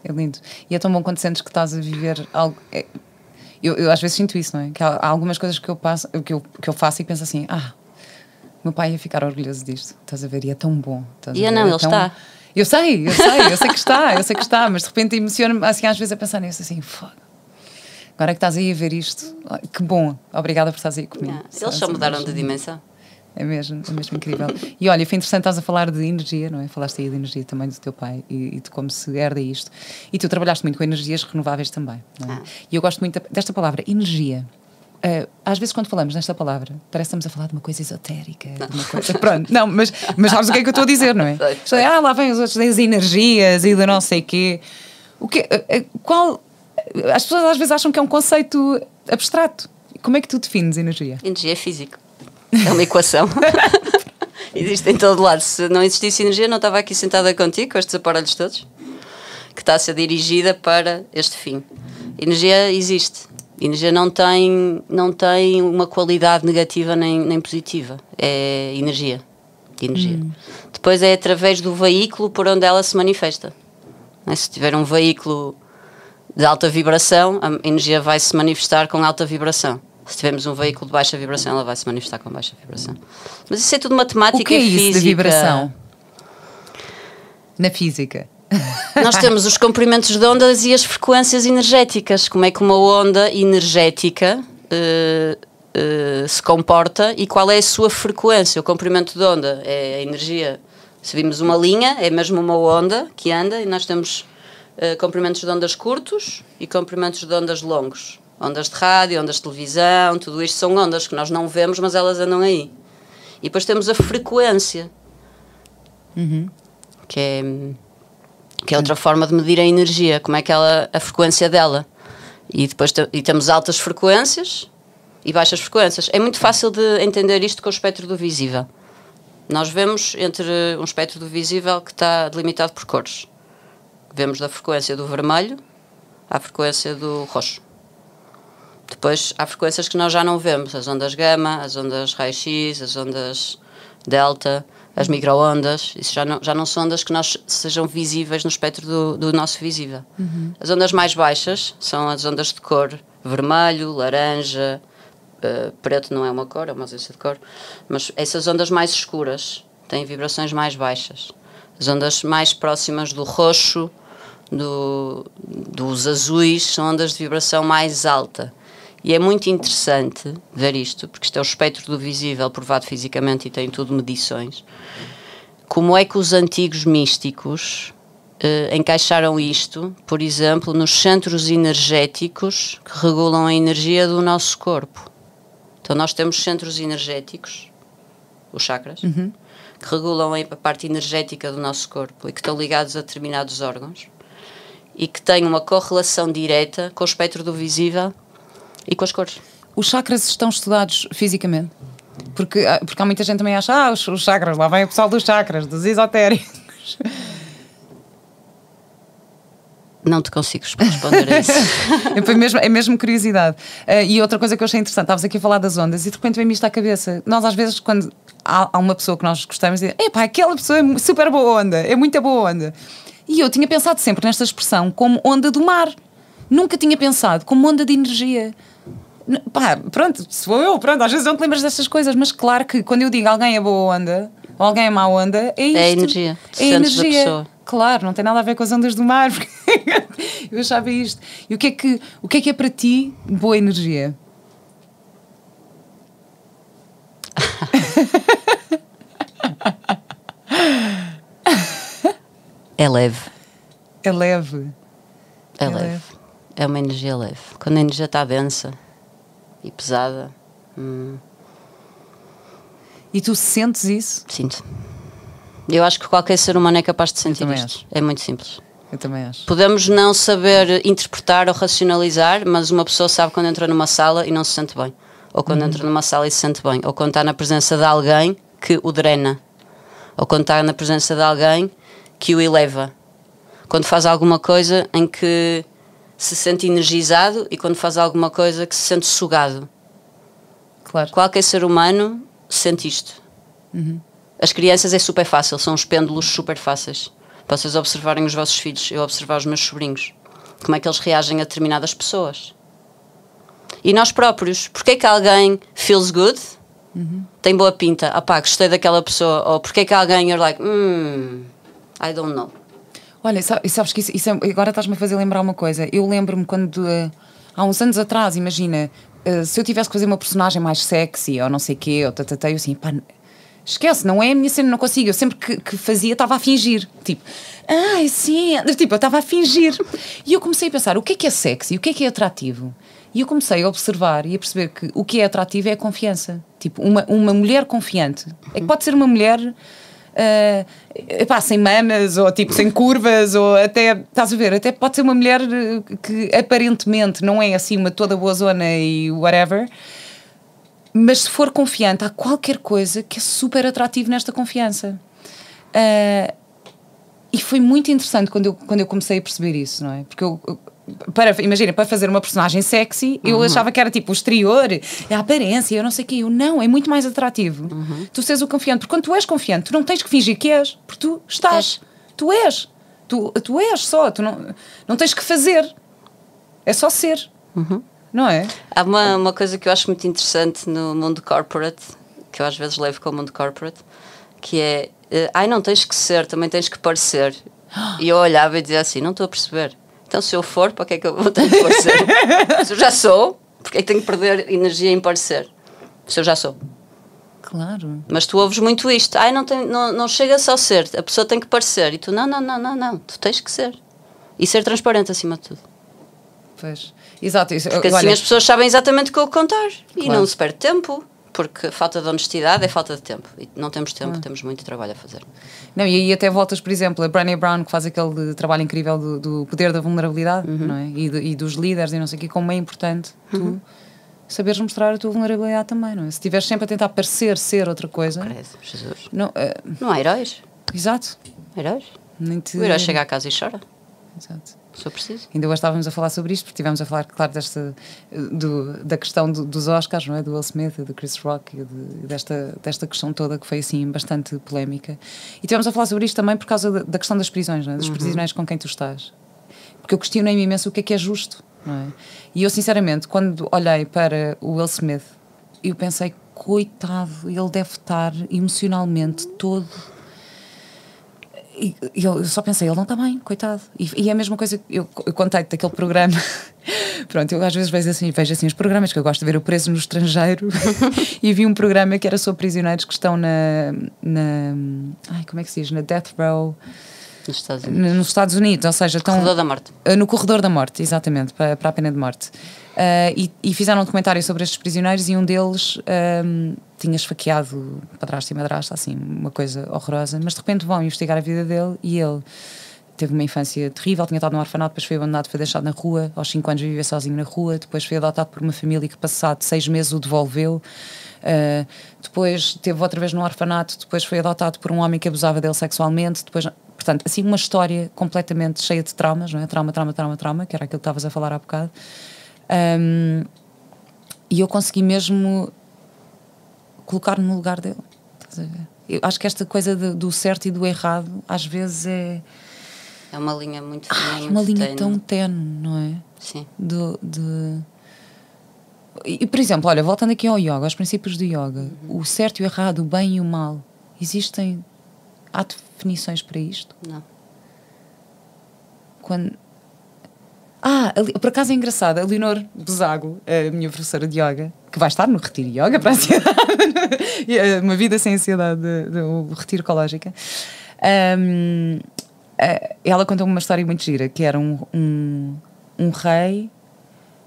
é lindo, e é tão bom quando sentes que estás a viver algo. Eu às vezes sinto isso, não é? Que há algumas coisas que eu faço e penso assim, meu pai ia ficar orgulhoso disto, estás a ver, e é tão bom. Ele está. Eu sei que está, mas de repente emociona-me assim às vezes a pensar nisso, assim, foda. Agora que estás aí a ver isto, que bom, obrigada por estás aí comigo. Eles só mudaram de dimensão. É mesmo incrível. E olha, foi interessante, estás a falar de energia, não é? Falaste aí de energia também do teu pai e de como se herda isto. E tu trabalhaste muito com energias renováveis também, não é? E eu gosto muito desta palavra, energia. Às vezes quando falamos nesta palavra parece que estamos a falar de uma coisa esotérica, de uma coisa, pronto, não, mas sabes o que é que eu estou a dizer, não é? Lá vem os outros das energias e do não sei quê. As pessoas às vezes acham que é um conceito abstrato. Como é que tu defines energia? Energia é físico, é uma equação. Existe em todo lado. Se não existisse energia, não estava aqui sentada contigo com estes aparelhos todos, que está a ser dirigida para este fim. Energia existe. Energia não tem uma qualidade negativa nem positiva. É energia. Depois é através do veículo por onde ela se manifesta. Se tiver um veículo de alta vibração, a energia vai se manifestar com alta vibração. Se tivermos um veículo de baixa vibração, ela vai se manifestar com baixa vibração. Mas isso é tudo matemática e física. O que é isso de vibração? Na física? Nós temos os comprimentos de ondas e as frequências energéticas. Como é que uma onda energética se comporta e qual é a sua frequência? O comprimento de onda é a energia Se vimos uma linha, é mesmo uma onda que anda, e nós temos comprimentos de ondas curtos e comprimentos de ondas longos. Ondas de rádio, ondas de televisão, tudo isto são ondas que nós não vemos, mas elas andam aí. E depois temos a frequência, que é outra forma de medir a energia, como é que a frequência dela. E depois temos altas frequências e baixas frequências. É muito fácil de entender isto com o espectro do visível. Nós vemos entre um espectro do visível que está delimitado por cores. Vemos da frequência do vermelho à frequência do roxo. Depois há frequências que nós já não vemos, as ondas gama, as ondas raio-x, as ondas delta, as micro-ondas. Isso já não são ondas que sejam visíveis no espectro do nosso visível. As ondas mais baixas são as ondas de cor vermelho, laranja, preto não é uma cor, é uma ausência de cor, mas essas ondas mais escuras têm vibrações mais baixas. As ondas mais próximas do roxo, dos azuis, são ondas de vibração mais alta. E é muito interessante ver isto, porque isto é o espectro do visível provado fisicamente e tem tudo medições. Como é que os antigos místicos encaixaram isto, por exemplo, nos centros energéticos que regulam a energia do nosso corpo. Então nós temos centros energéticos, os chakras, que regulam a parte energética do nosso corpo e que estão ligados a determinados órgãos e que têm uma correlação direta com o espectro do visível e com as cores. Os chakras estão estudados fisicamente? Porque há muita gente que também acha, os chakras, lá vem o pessoal dos chakras, dos esotéricos. Não te consigo responder a isso. É mesmo curiosidade. E outra coisa que eu achei interessante, estavas aqui a falar das ondas e de repente vem-me isto à cabeça. Nós às vezes, quando há uma pessoa que nós gostamos, dizemos, epá, aquela pessoa é super boa onda, é muita boa onda. E eu tinha pensado sempre nesta expressão como onda do mar. Nunca tinha pensado como onda de energia. Pá, pronto, se vou eu, pronto, às vezes não te lembras destas coisas, mas claro que quando eu digo alguém é boa onda ou alguém é má onda, é isto. É a energia. É a energia. Claro, não tem nada a ver com as ondas do mar. Eu achava isto. E o que é para ti boa energia? É leve. É leve. É leve. É uma energia leve. Quando a energia está densa e pesada. E tu sentes isso? Sinto. Eu acho que qualquer ser humano é capaz de sentir isto. Acho. É muito simples. Eu também acho. Podemos não saber interpretar ou racionalizar, mas uma pessoa sabe quando entra numa sala e não se sente bem. Ou quando entra numa sala e se sente bem. Ou quando está na presença de alguém que o drena. Ou quando está na presença de alguém que o eleva. Quando faz alguma coisa em que se sente energizado e quando faz alguma coisa que se sente sugado. Claro. Qualquer ser humano sente isto. As crianças é super fácil, são os pêndulos super fáceis. Para vocês observarem os vossos filhos, eu observar os meus sobrinhos, como é que eles reagem a determinadas pessoas. E nós próprios, porque é que alguém feels good, tem boa pinta, gostei daquela pessoa, ou porque é que alguém you're like, I don't know. Olha, sabes que isso agora estás-me a fazer lembrar uma coisa. Eu lembro-me quando, há uns anos atrás, imagina, se eu tivesse que fazer uma personagem mais sexy, ou não sei o quê, ou eu assim, pá, esquece, não é a minha cena, não consigo. Eu sempre que fazia estava a fingir. Tipo, sim. Tipo, eu estava a fingir. E eu comecei a pensar, o que é sexy? O que é atrativo? E eu comecei a observar e a perceber que o que é atrativo é a confiança. Tipo, uma mulher confiante. É que pode ser uma mulher sem mamas, ou tipo, sem curvas, ou até, estás a ver, até pode ser uma mulher que aparentemente não é assim uma toda boa zona e whatever. Mas se for confiante, há qualquer coisa que é super atrativo nesta confiança. E foi muito interessante quando eu comecei a perceber isso, não é? Porque imagina, para fazer uma personagem sexy, eu achava que era tipo o exterior, a aparência, eu não sei o quê. Não, é muito mais atrativo. Tu seres o confiante, porque quando tu és confiante, tu não tens que fingir que és, porque tu estás. Tu és. Tu és só, tu não tens que fazer. É só ser. Não é? Há uma coisa que eu acho muito interessante no mundo corporate, que eu às vezes levo com o mundo corporate, que é, não tens que ser, também tens que parecer. E eu olhava e dizia assim, não estou a perceber. Então se eu for, para que é que eu vou ter que parecer? Se eu já sou, porque é que tenho que perder energia em parecer? Se eu já sou. Claro. Mas tu ouves muito isto. Ai, não chega só a ser. A pessoa tem que parecer. E tu, não. Tu tens que ser. E ser transparente acima de tudo. Pois. Exato. Isso, porque assim olha, as pessoas sabem exatamente o que eu vou contar. E claro. não se perde tempo. Porque falta de honestidade é falta de tempo. E não temos tempo, temos muito trabalho a fazer. Não, e aí até voltas, por exemplo, a Brené Brown, que faz aquele trabalho incrível do poder da vulnerabilidade, não é? E dos líderes e não sei o quê, como é importante tu saberes mostrar a tua vulnerabilidade também, não é? Se estiveres sempre a tentar parecer ser outra coisa... Credo, Jesus. Não, não há heróis. Exato. Heróis. Nem te... O herói chega a casa e chora. Exato. Se eu preciso. Ainda hoje estávamos a falar sobre isto, porque estivemos a falar, claro, da questão dos Oscars, não é? Do Will Smith e do Chris Rock e desta questão toda que foi assim bastante polémica. E estivemos a falar sobre isto também por causa da questão das prisões, não é? Dos prisioneiros com quem tu estás. Porque eu questionei-me imenso o que é justo, não é? E eu, sinceramente, quando olhei para o Will Smith, eu pensei, coitado, ele deve estar emocionalmente todo... E eu só pensei, ele não está bem, coitado. E é a mesma coisa, eu contei-te daquele programa. Pronto, eu às vezes vejo assim os programas, que eu gosto de ver o Preso no Estrangeiro. E vi um programa que era sobre prisioneiros que estão como é que se diz? Na Death Row. Nos Estados Unidos, ou seja, estão... Corredor da Morte. No Corredor da Morte, exatamente, para a pena de morte. E fizeram um documentário sobre estes prisioneiros e um deles tinha esfaqueado padrasto e madrasta, assim, uma coisa horrorosa, mas de repente vão investigar a vida dele e ele teve uma infância terrível, tinha estado no orfanato, depois foi abandonado, foi deixado na rua, aos 5 anos vivia sozinho na rua, depois foi adotado por uma família que passado 6 meses o devolveu, depois teve outra vez no orfanato, depois foi adotado por um homem que abusava dele sexualmente, depois... Portanto, assim, uma história completamente cheia de traumas, não é? Trauma, que era aquilo que estavas a falar há bocado. E eu consegui mesmo colocar-me no lugar dele. Estás a ver? Eu acho que esta coisa do certo e do errado, às vezes é uma linha muito fina, uma linha tão tenue, não é? Sim. E, por exemplo, olha, voltando aqui ao yoga, aos princípios do yoga, o certo e o errado, o bem e o mal, há definições para isto? Não. Por acaso é engraçado, a Leonor Bezago, a minha professora de yoga, que vai estar no retiro de yoga para a ansiedade, uma vida sem ansiedade, do retiro ecológica, ela contou-me uma história muito gira, que era um rei...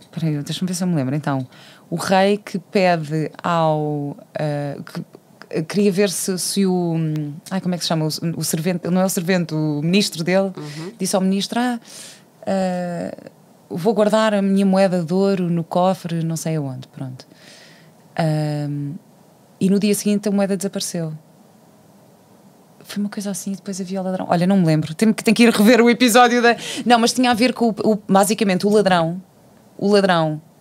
Espera aí, deixa-me ver se eu me lembro. Então, o rei que pede queria ver se o... como é que se chama? O servente, não é o servente, o ministro dele, disse ao ministro, vou guardar a minha moeda de ouro no cofre, não sei aonde, pronto. E no dia seguinte a moeda desapareceu. Foi uma coisa assim, depois havia o ladrão. Olha, não me lembro, tenho que ir rever o episódio da... Não, mas tinha a ver com, basicamente, o ladrão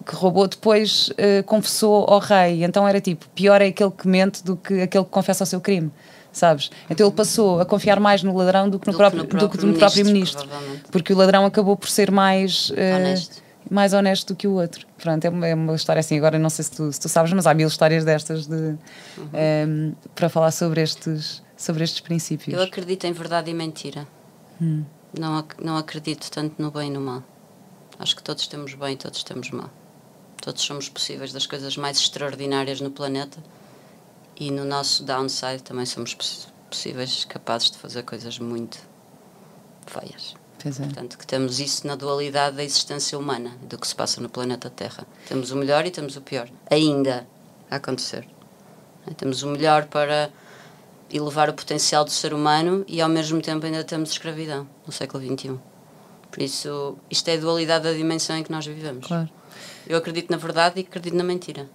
que roubou depois confessou ao rei, então era tipo, pior é aquele que mente do que aquele que confessa o seu crime, sabes? Então ele passou a confiar mais no ladrão do que no próprio ministro, porque o ladrão acabou por ser mais honesto do que o outro. Pronto, é uma história assim. Agora não sei se tu sabes, mas há 1000 histórias destas para falar sobre estes princípios. Eu acredito em verdade e mentira. Não acredito tanto no bem e no mal. Acho que todos temos bem e todos temos mal. Todos somos possíveis das coisas mais extraordinárias no planeta e no nosso downside também somos possíveis, capazes de fazer coisas muito feias. Pois é. Portanto, que temos isso na dualidade da existência humana, do que se passa no planeta Terra. Temos o melhor e temos o pior. Ainda a acontecer. Temos o melhor para elevar o potencial do ser humano e ao mesmo tempo ainda temos escravidão no século XXI. Por isso, isto é a dualidade da dimensão em que nós vivemos. Claro. Eu acredito na verdade e acredito na mentira.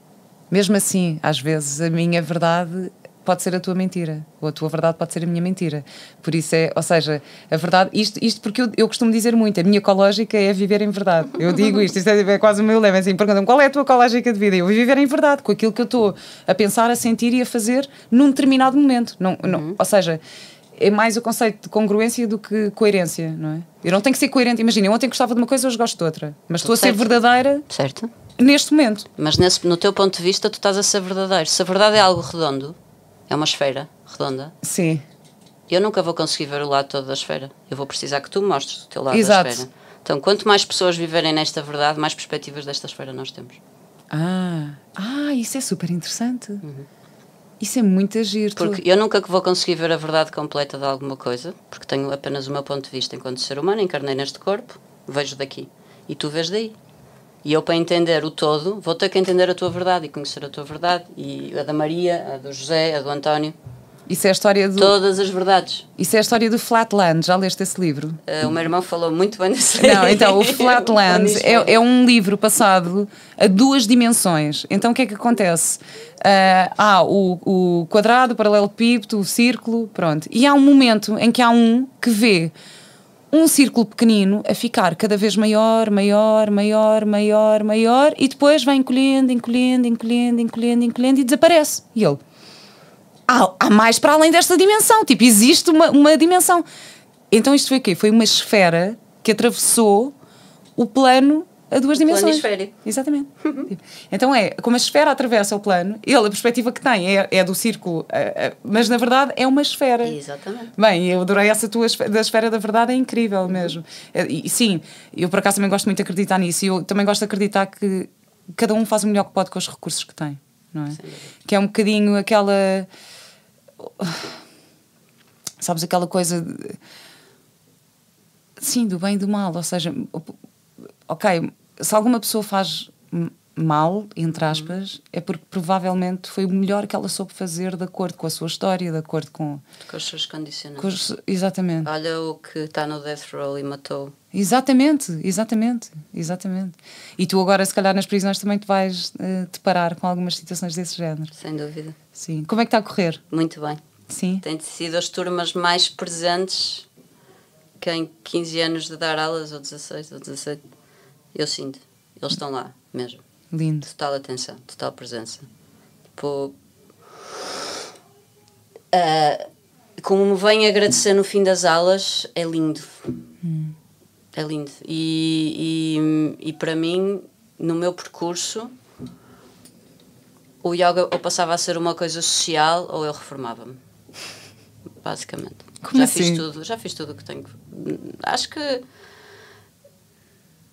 Mesmo assim, às vezes a minha verdade pode ser a tua mentira, ou a tua verdade pode ser a minha mentira. Por isso ou seja, a verdade, isto porque eu costumo dizer muito, a minha ecológica é viver em verdade. Eu digo isto é quase o meu lema, assim, perguntam-me qual é a tua ecológica de vida? Eu vou viver em verdade, com aquilo que eu estou a pensar, a sentir e a fazer num determinado momento. Não, ou seja, é mais o conceito de congruência do que coerência, não é? Eu não tenho que ser coerente. Imagina, eu ontem gostava de uma coisa, hoje gosto de outra. Mas estou a ser verdadeira certo. Neste momento. Mas no teu ponto de vista, tu estás a ser verdadeiro. Se a verdade é algo redondo, é uma esfera redonda. Sim. Eu nunca vou conseguir ver o lado todo da esfera. Eu vou precisar que tu mostres o teu lado Exato. da esfera. Então, quanto mais pessoas viverem nesta verdade, mais perspectivas desta esfera nós temos. Isso é super interessante. Isso é muito giro. Porque eu nunca vou conseguir ver a verdade completa de alguma coisa, porque tenho apenas o meu ponto de vista enquanto ser humano, encarnei neste corpo, vejo daqui. E tu vês daí. E eu, para entender o todo, vou ter que entender a tua verdade e conhecer a tua verdade. E a da Maria, a do José, a do António. Isso é a história do... Todas as verdades. Isso é a história do Flatland. Já leste esse livro? O meu irmão falou muito bem desse livro. Não, então, o Flatland é um livro passado a 2 dimensões. Então, o que é que acontece? Há o quadrado, o paralelepípedo, o círculo, pronto. E há um momento em que há um que vê um círculo pequenino a ficar cada vez maior, maior, maior, maior, maior, e depois vai encolhendo, encolhendo, encolhendo, encolhendo, encolhendo e desaparece. E ele... Há mais para além desta dimensão. Tipo, existe uma dimensão. Então isto foi o quê? Foi uma esfera que atravessou o plano a 2 dimensões. Planisfério. Exatamente. Então como a esfera atravessa o plano, a perspectiva que tem é do círculo, mas na verdade é uma esfera. Exatamente. Bem, eu adorei essa tua da esfera da verdade, é incrível mesmo. E sim, eu por acaso também gosto muito de acreditar nisso, e eu também gosto de acreditar que cada um faz o melhor que pode com os recursos que tem, não é? Que é um bocadinho aquela... Sabes, aquela coisa sim, do bem e do mal, ou seja, ok, se alguma pessoa faz mal, entre aspas, é porque provavelmente foi o melhor que ela soube fazer de acordo com a sua história, de acordo com os seus condicionantes. Exatamente. Olha o que está no death row e matou. Exatamente. E tu agora, se calhar, nas prisões também te vais deparar com algumas situações desse género. Sem dúvida. Sim. Como é que está a correr? Muito bem. Sim. Tem sido as turmas mais presentes que em 15 anos de dar aulas, ou 16, ou 17. Eu sinto. Eles estão lá, mesmo. Lindo. Total atenção, total presença. Tipo... como me vêm agradecer no fim das aulas, é lindo. É lindo. E para mim, no meu percurso, o yoga ou passava a ser uma coisa social ou eu reformava-me. Basicamente. Como assim? Já fiz tudo o que tenho. Acho que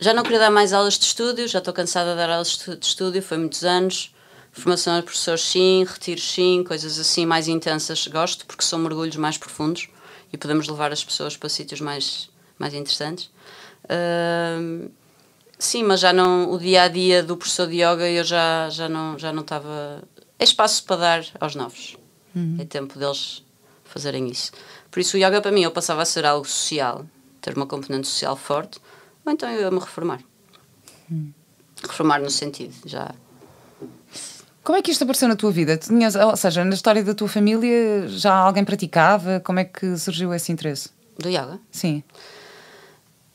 já não queria dar mais aulas de estúdio, já estou cansada de dar aulas de estúdio, foi muitos anos. Formação de professores sim, retiros sim, coisas assim mais intensas gosto, porque são mergulhos mais profundos e podemos levar as pessoas para sítios mais interessantes. Sim, mas já não, o dia-a-dia do professor de yoga eu já não estava... É espaço para dar aos novos. É tempo deles fazerem isso. Por isso o yoga para mim eu passava a ser algo social, ter uma componente social forte, ou então eu ia me reformar. Reformar no sentido, já... Como é que isto apareceu na tua vida? Ou seja, na história da tua família já alguém praticava? Como é que surgiu esse interesse? Do yoga? Sim.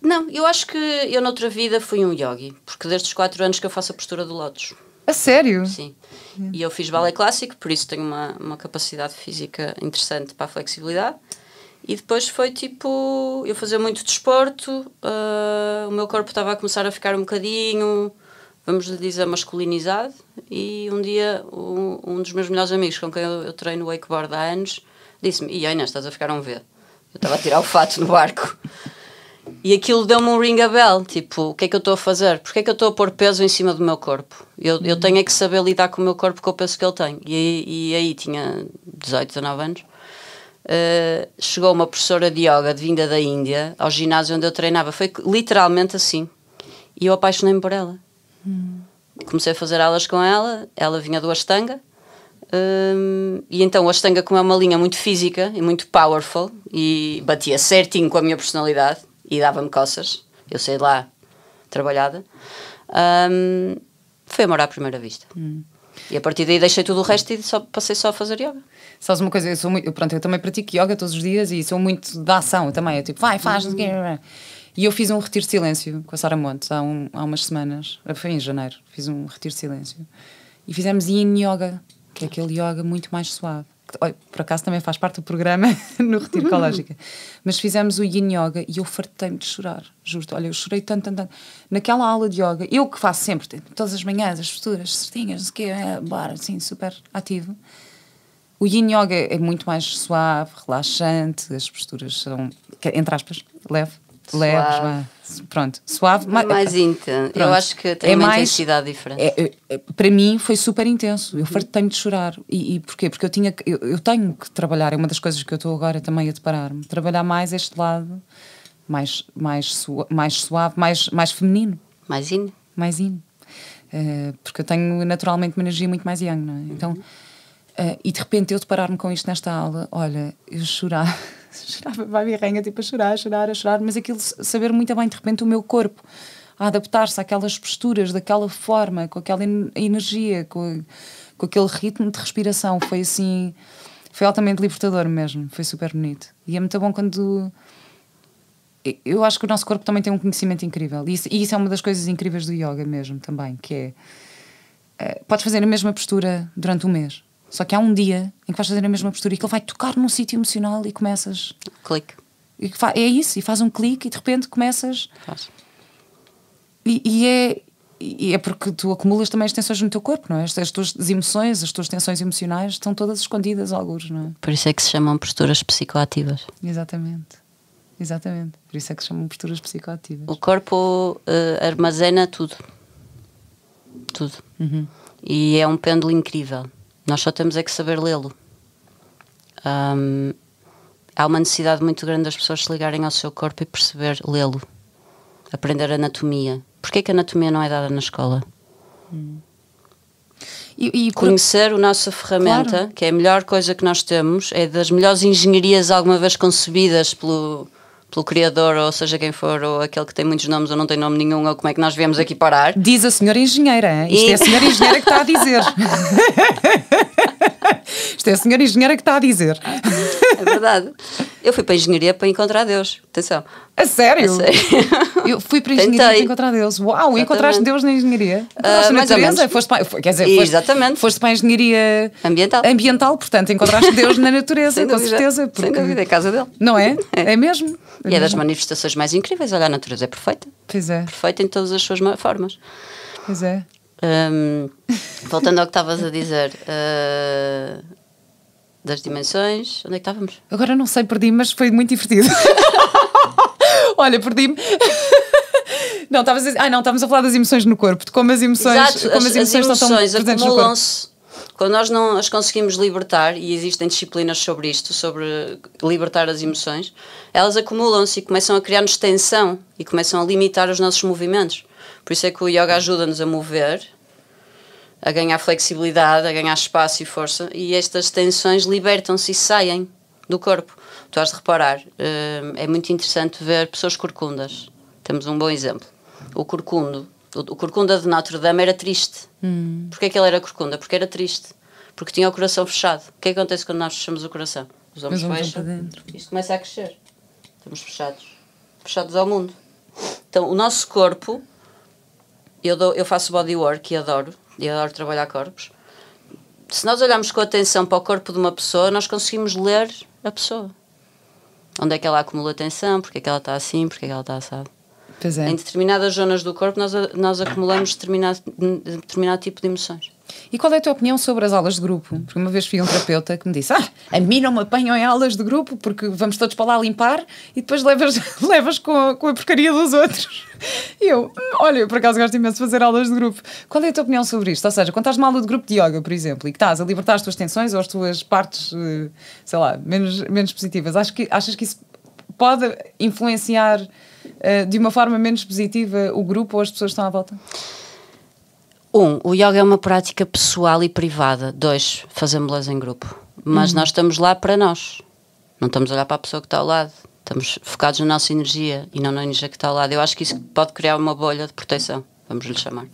Não, eu acho que eu noutra vida fui um yogi, porque desde os 4 anos que eu faço a postura do lótus. A sério? Sim. E eu fiz balé clássico, por isso tenho uma capacidade física interessante para a flexibilidade. E depois foi tipo, eu fazia muito desporto, o meu corpo estava a começar a ficar um bocadinho, vamos dizer, masculinizado. E um dia um dos meus melhores amigos, com quem eu treino wakeboard há anos, disse-me: "E aí, Inês, estás a ficar um V?" Eu estava a tirar o fato no barco. E aquilo deu-me um ring a bell, tipo, o que é que eu estou a fazer? Porquê é que eu estou a pôr peso em cima do meu corpo? Eu tenho é que saber lidar com o meu corpo com o peso que ele tem. E aí tinha 18, 19 anos. Chegou uma professora de yoga de vinda da Índia ao ginásio onde eu treinava. Foi literalmente assim. E eu apaixonei-me por ela. Comecei a fazer aulas com ela. Ela vinha do Ashtanga. E então o Ashtanga, como é uma linha muito física e muito powerful, e batia certinho com a minha personalidade e dava-me coças, eu saí de lá trabalhada, foi amor à primeira vista. E a partir daí deixei tudo o resto e passei só a fazer yoga. Sabes uma coisa, eu também pratico yoga todos os dias e sou muito da ação também, eu tipo, vai, faz, e eu fiz um retiro de silêncio com a Sara Montes há umas semanas, foi em janeiro, fiz um retiro de silêncio e fizemos yin yoga, que é aquele yoga muito mais suave. Por acaso também faz parte do programa no Retiro Ecológica. Mas fizemos o Yin Yoga e eu fartei-me de chorar, juro-te. Olha, eu chorei tanto. Naquela aula de yoga, eu que faço sempre, todas as manhãs, as posturas certinhas, não sei o quê, bora, assim, super ativo. O Yin Yoga é muito mais suave, relaxante, as posturas são, entre aspas, leve. leves, pronto, suave. Mais intenso. Eu acho que tem uma intensidade diferente. Para mim foi super intenso. Eu fartei-me de chorar. E porquê? Porque eu tenho que trabalhar. É uma das coisas que eu estou agora também a deparar-me. Trabalhar mais este lado, mais suave, mais feminino. Mais in. Mais in. Porque eu tenho naturalmente uma energia muito mais young, não é? Então, e de repente eu deparar-me com isto nesta aula, olha, eu chorava vai birrenha, tipo a chorar, mas aquilo saber muito bem de repente o meu corpo a adaptar-se àquelas posturas, daquela forma, com aquela energia, com aquele ritmo de respiração, foi assim, foi altamente libertador mesmo, foi super bonito. E é muito bom quando... Eu acho que o nosso corpo também tem um conhecimento incrível, e isso é uma das coisas incríveis do yoga mesmo também, que é, podes fazer a mesma postura durante um mês, só que há um dia em que vais fazer a mesma postura e que ele vai tocar num sítio emocional e começas... Clique. É isso, e faz um clique e de repente começas... Faz. E é porque tu acumulas também as tensões no teu corpo, não é? As tuas emoções, as tuas tensões emocionais estão todas escondidas alguns, não é? Por isso é que se chamam posturas psicoativas. Exatamente. Por isso é que se chamam posturas psicoativas. O corpo armazena tudo. E é um pêndulo incrível. Nós só temos é que saber lê-lo. Há uma necessidade muito grande das pessoas se ligarem ao seu corpo e perceber lê-lo. Aprender anatomia. Porquê que a anatomia não é dada na escola? Conhecer a nossa ferramenta, claro, que é a melhor coisa que nós temos, é das melhores engenharias alguma vez concebidas pelo criador, ou seja quem for, ou aquele que tem muitos nomes ou não tem nome nenhum, ou como é que nós viemos aqui parar. Diz a senhora engenheira, isto é a senhora engenheira que está a dizer. Isto é a senhora engenheira que está a dizer. É verdade. Eu fui para a engenharia para encontrar Deus. Atenção. A sério? Eu fui para a engenharia para encontrar Deus. Uau, exatamente. Encontraste Deus na engenharia? Encontraste mais ou menos. Foste para a engenharia ambiental, portanto encontraste Deus na natureza, com certeza. Sem dúvida, é a casa dele. Não é? É mesmo. E é das manifestações mais incríveis. Olha, a natureza é perfeita. Pois é. Perfeita em todas as suas formas. Pois é. Voltando ao que estavas a dizer, das dimensões, onde é que estávamos? Agora não sei, perdi-me, mas foi muito divertido. Olha, perdi-me. Não, estávamos a falar das emoções no corpo, de como as emoções, exato, como as emoções estão presentes no corpo. Quando nós não as conseguimos libertar, e existem disciplinas sobre isto, sobre libertar as emoções, elas acumulam-se e começam a criar-nos tensão e começam a limitar os nossos movimentos. Por isso é que o yoga ajuda-nos a mover, a ganhar flexibilidade, a ganhar espaço e força, e estas tensões libertam-se e saem do corpo. Tu has de reparar, é muito interessante ver pessoas corcundas. Temos um bom exemplo. O corcunda de Notre Dame era triste. Porquê é que ele era corcunda? Porque era triste. Porque tinha o coração fechado. O que é que acontece quando nós fechamos o coração? Os ombros fecham, isto começa a crescer. Estamos fechados ao mundo. Então, o nosso corpo, eu faço bodywork e adoro trabalhar corpos. Se nós olharmos com atenção para o corpo de uma pessoa, nós conseguimos ler a pessoa. Onde é que ela acumula tensão, porque é que ela está assim, porque é que ela está assado. Pois é. Em determinadas zonas do corpo nós acumulamos determinado tipo de emoções. E qual é a tua opinião sobre as aulas de grupo? Porque uma vez fui a um terapeuta que me disse: a mim não me apanham em aulas de grupo porque vamos todos para lá limpar e depois levas com a porcaria dos outros. E eu por acaso gosto imenso de fazer aulas de grupo. Qual é a tua opinião sobre isto? Ou seja, quando estás numa aula de grupo de yoga, por exemplo, e que estás a libertar as tuas tensões ou as tuas partes, sei lá, menos positivas, achas que isso pode influenciar de uma forma menos positiva o grupo ou as pessoas que estão à volta? O yoga é uma prática pessoal e privada. 2, fazemos-las em grupo. Mas nós estamos lá para nós. Não estamos a olhar para a pessoa que está ao lado. Estamos focados na nossa energia e não na energia que está ao lado. Eu acho que isso pode criar uma bolha de proteção, vamos lhe chamar.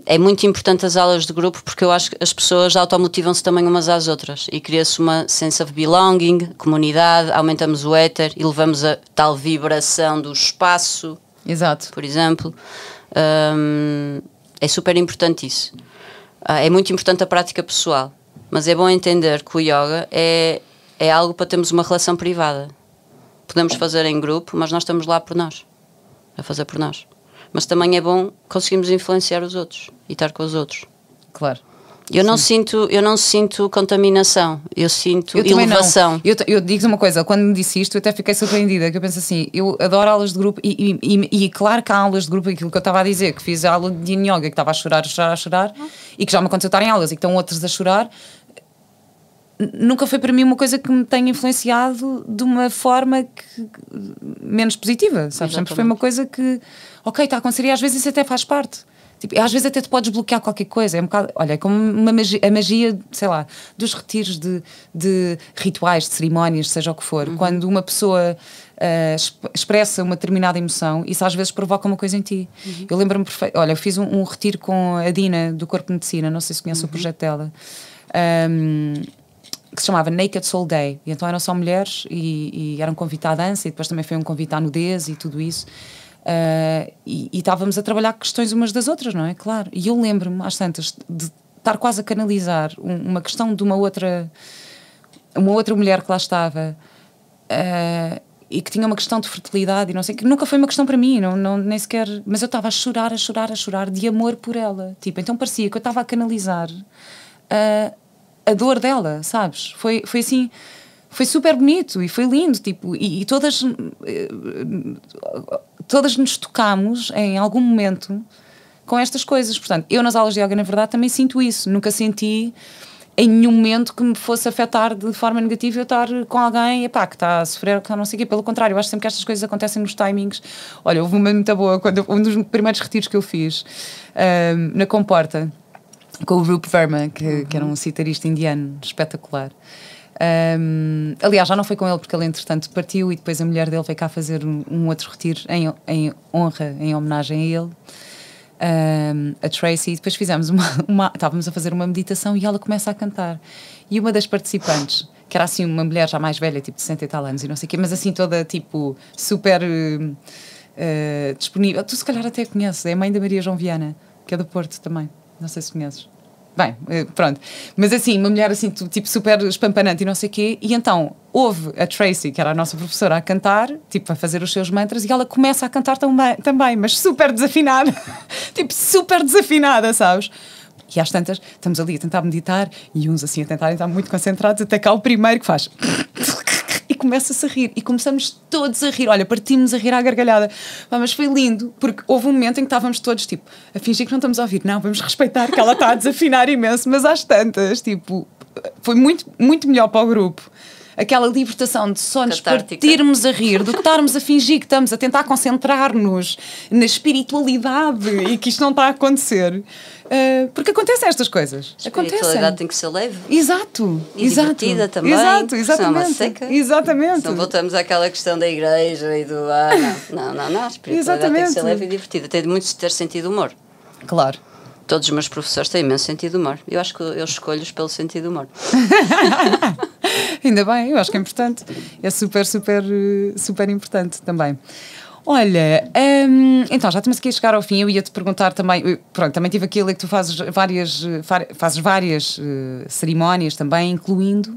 É muito importante as aulas de grupo porque eu acho que as pessoas automotivam-se também umas às outras e cria-se uma sense of belonging, comunidade, aumentamos o éter e levamos a tal vibração do espaço. Exato. Por exemplo. É super importante isso. É muito importante a prática pessoal, mas é bom entender que o yoga é algo para termos uma relação privada. Podemos fazer em grupo, mas nós estamos lá por nós, a fazer por nós. Mas também é bom conseguirmos influenciar os outros e estar com os outros. Claro. Eu não sinto contaminação, eu sinto elevação. Eu digo-te uma coisa, quando me disse isto eu até fiquei surpreendida, que eu penso assim, eu adoro aulas de grupo e claro que há aulas de grupo, aquilo que eu estava a dizer, que fiz a aula de Yin Yoga, que estava a chorar e que já me aconteceu estar em aulas e que estão outros a chorar, nunca foi para mim uma coisa que me tenha influenciado de uma forma menos positiva, sabes? Sempre foi uma coisa que, ok, está a acontecer e às vezes isso até faz parte. Tipo, às vezes até te podes bloquear qualquer coisa. É um bocado, olha, é como a magia, sei lá, dos retiros de rituais, de cerimónias, seja o que for. Quando uma pessoa expressa uma determinada emoção, isso às vezes provoca uma coisa em ti. Eu lembro-me perfeito. Olha, eu fiz um retiro com a Dina do Corpo de Medicina, não sei se conhece o projeto dela, que se chamava Naked Soul Day. E então eram só mulheres e eram convite à dança e depois também foi um convite à nudez e tudo isso. E estávamos a trabalhar questões umas das outras, não é? Claro. E eu lembro-me, às tantas, de estar quase a canalizar uma questão de uma outra mulher que lá estava e que tinha uma questão de fertilidade e não sei, que nunca foi uma questão para mim, nem sequer, mas eu estava a chorar de amor por ela. Tipo, então parecia que eu estava a canalizar a dor dela, sabes? Foi assim. Foi super bonito e foi lindo, tipo, e todas nos tocámos em algum momento com estas coisas. Portanto, eu nas aulas de yoga, na verdade, também sinto isso. Nunca senti em nenhum momento que me fosse afetar de forma negativa eu estar com alguém epá, que está a sofrer, que não sei o quê. Pelo contrário, eu acho sempre que estas coisas acontecem nos timings. Olha, houve uma muito boa, um dos primeiros retiros que eu fiz na Comporta, com o Rup Verma, que era um citarista indiano espetacular. Aliás, já não foi com ele porque ele entretanto partiu e depois a mulher dele veio cá fazer um outro retiro em honra, em homenagem a ele, a Tracy, e depois fizemos estávamos a fazer uma meditação e ela começa a cantar e uma das participantes, que era assim uma mulher já mais velha, tipo de 60 e tal anos e não sei o quê, mas assim toda tipo super disponível, tu se calhar até conheces, é a mãe da Maria João Viana, que é do Porto também, não sei se conheces. Bem, pronto. Mas assim, uma mulher assim, tipo super espampanante e não sei o quê. E então, houve a Tracy, que era a nossa professora, a cantar, tipo, a fazer os seus mantras, e ela começa a cantar também, mas super desafinada. Tipo, super desafinada, sabes? E às tantas, estamos ali a tentar meditar, e uns assim a tentarem estar muito concentrados, até cá o primeiro que faz... E começa-se a rir, e começamos todos a rir, olha, partimos a rir à gargalhada. Mas foi lindo, porque houve um momento em que estávamos todos, tipo, a fingir que não estamos a ouvir, não, vamos respeitar que ela está a desafinar imenso, mas às tantas, tipo, foi muito, muito melhor para o grupo. Aquela libertação de só nos partirmos a rir do que estarmos a fingir que estamos a tentar concentrar-nos na espiritualidade e que isto não está a acontecer. Porque acontecem estas coisas. A espiritualidade tem que ser leve. Exato. E divertida também. Exato, exatamente. Não, seca. Exatamente. Não voltamos àquela questão da igreja e do... não. A espiritualidade tem que ser leve e divertida. Tem muito de ter sentido de humor. Claro. Todos os meus professores têm imenso sentido de humor. Eu acho que eu escolho-os pelo sentido de humor. Ainda bem, eu acho que é importante. É super, super, super importante também. Olha, então já estamos aqui a chegar ao fim. Eu ia-te perguntar também, pronto, também tive aquilo que tu fazes várias cerimónias também, incluindo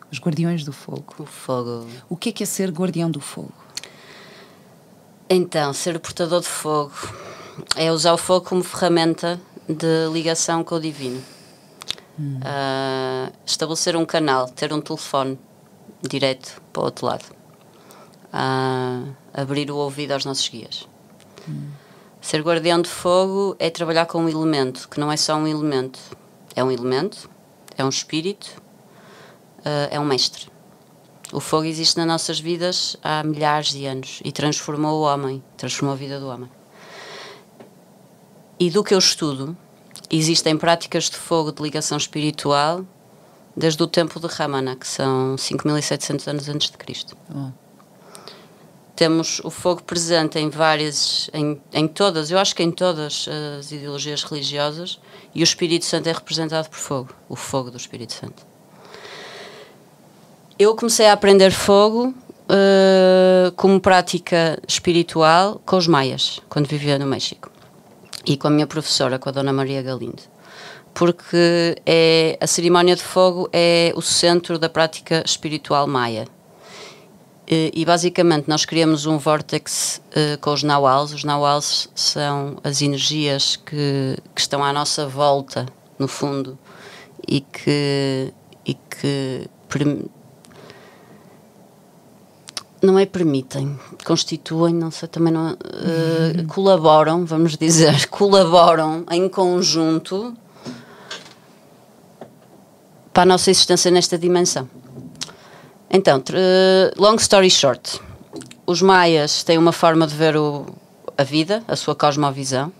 os Guardiões do Fogo. O fogo. O que é ser Guardião do Fogo? Então, ser o portador de fogo é usar o fogo como ferramenta de ligação com o divino. Estabelecer um canal, ter um telefone direto para o outro lado. Abrir o ouvido aos nossos guias. Ser guardião de fogo é trabalhar com um elemento, que não é só um elemento. É um elemento, é um espírito, é um mestre. O fogo existe nas nossas vidas há milhares de anos e transformou o homem, transformou a vida do homem. E do que eu estudo, existem práticas de fogo de ligação espiritual desde o tempo de Ramana, que são 5.700 anos antes de Cristo. Temos o fogo presente em várias, em todas, eu acho que em todas as ideologias religiosas, e o Espírito Santo é representado por fogo, o fogo do Espírito Santo. Eu comecei a aprender fogo como prática espiritual com os maias, quando vivia no México. E com a minha professora, com a Dona Maria Galindo. Porque a cerimónia de fogo é o centro da prática espiritual maia. E basicamente nós criamos um vórtex com os nauals. Os nauals são as energias que estão à nossa volta, no fundo, e que não é permitem, constituem, não sei, também não, colaboram, vamos dizer, colaboram em conjunto para a nossa existência nesta dimensão. Então, long story short, os maias têm uma forma de ver a vida, a sua cosmovisão.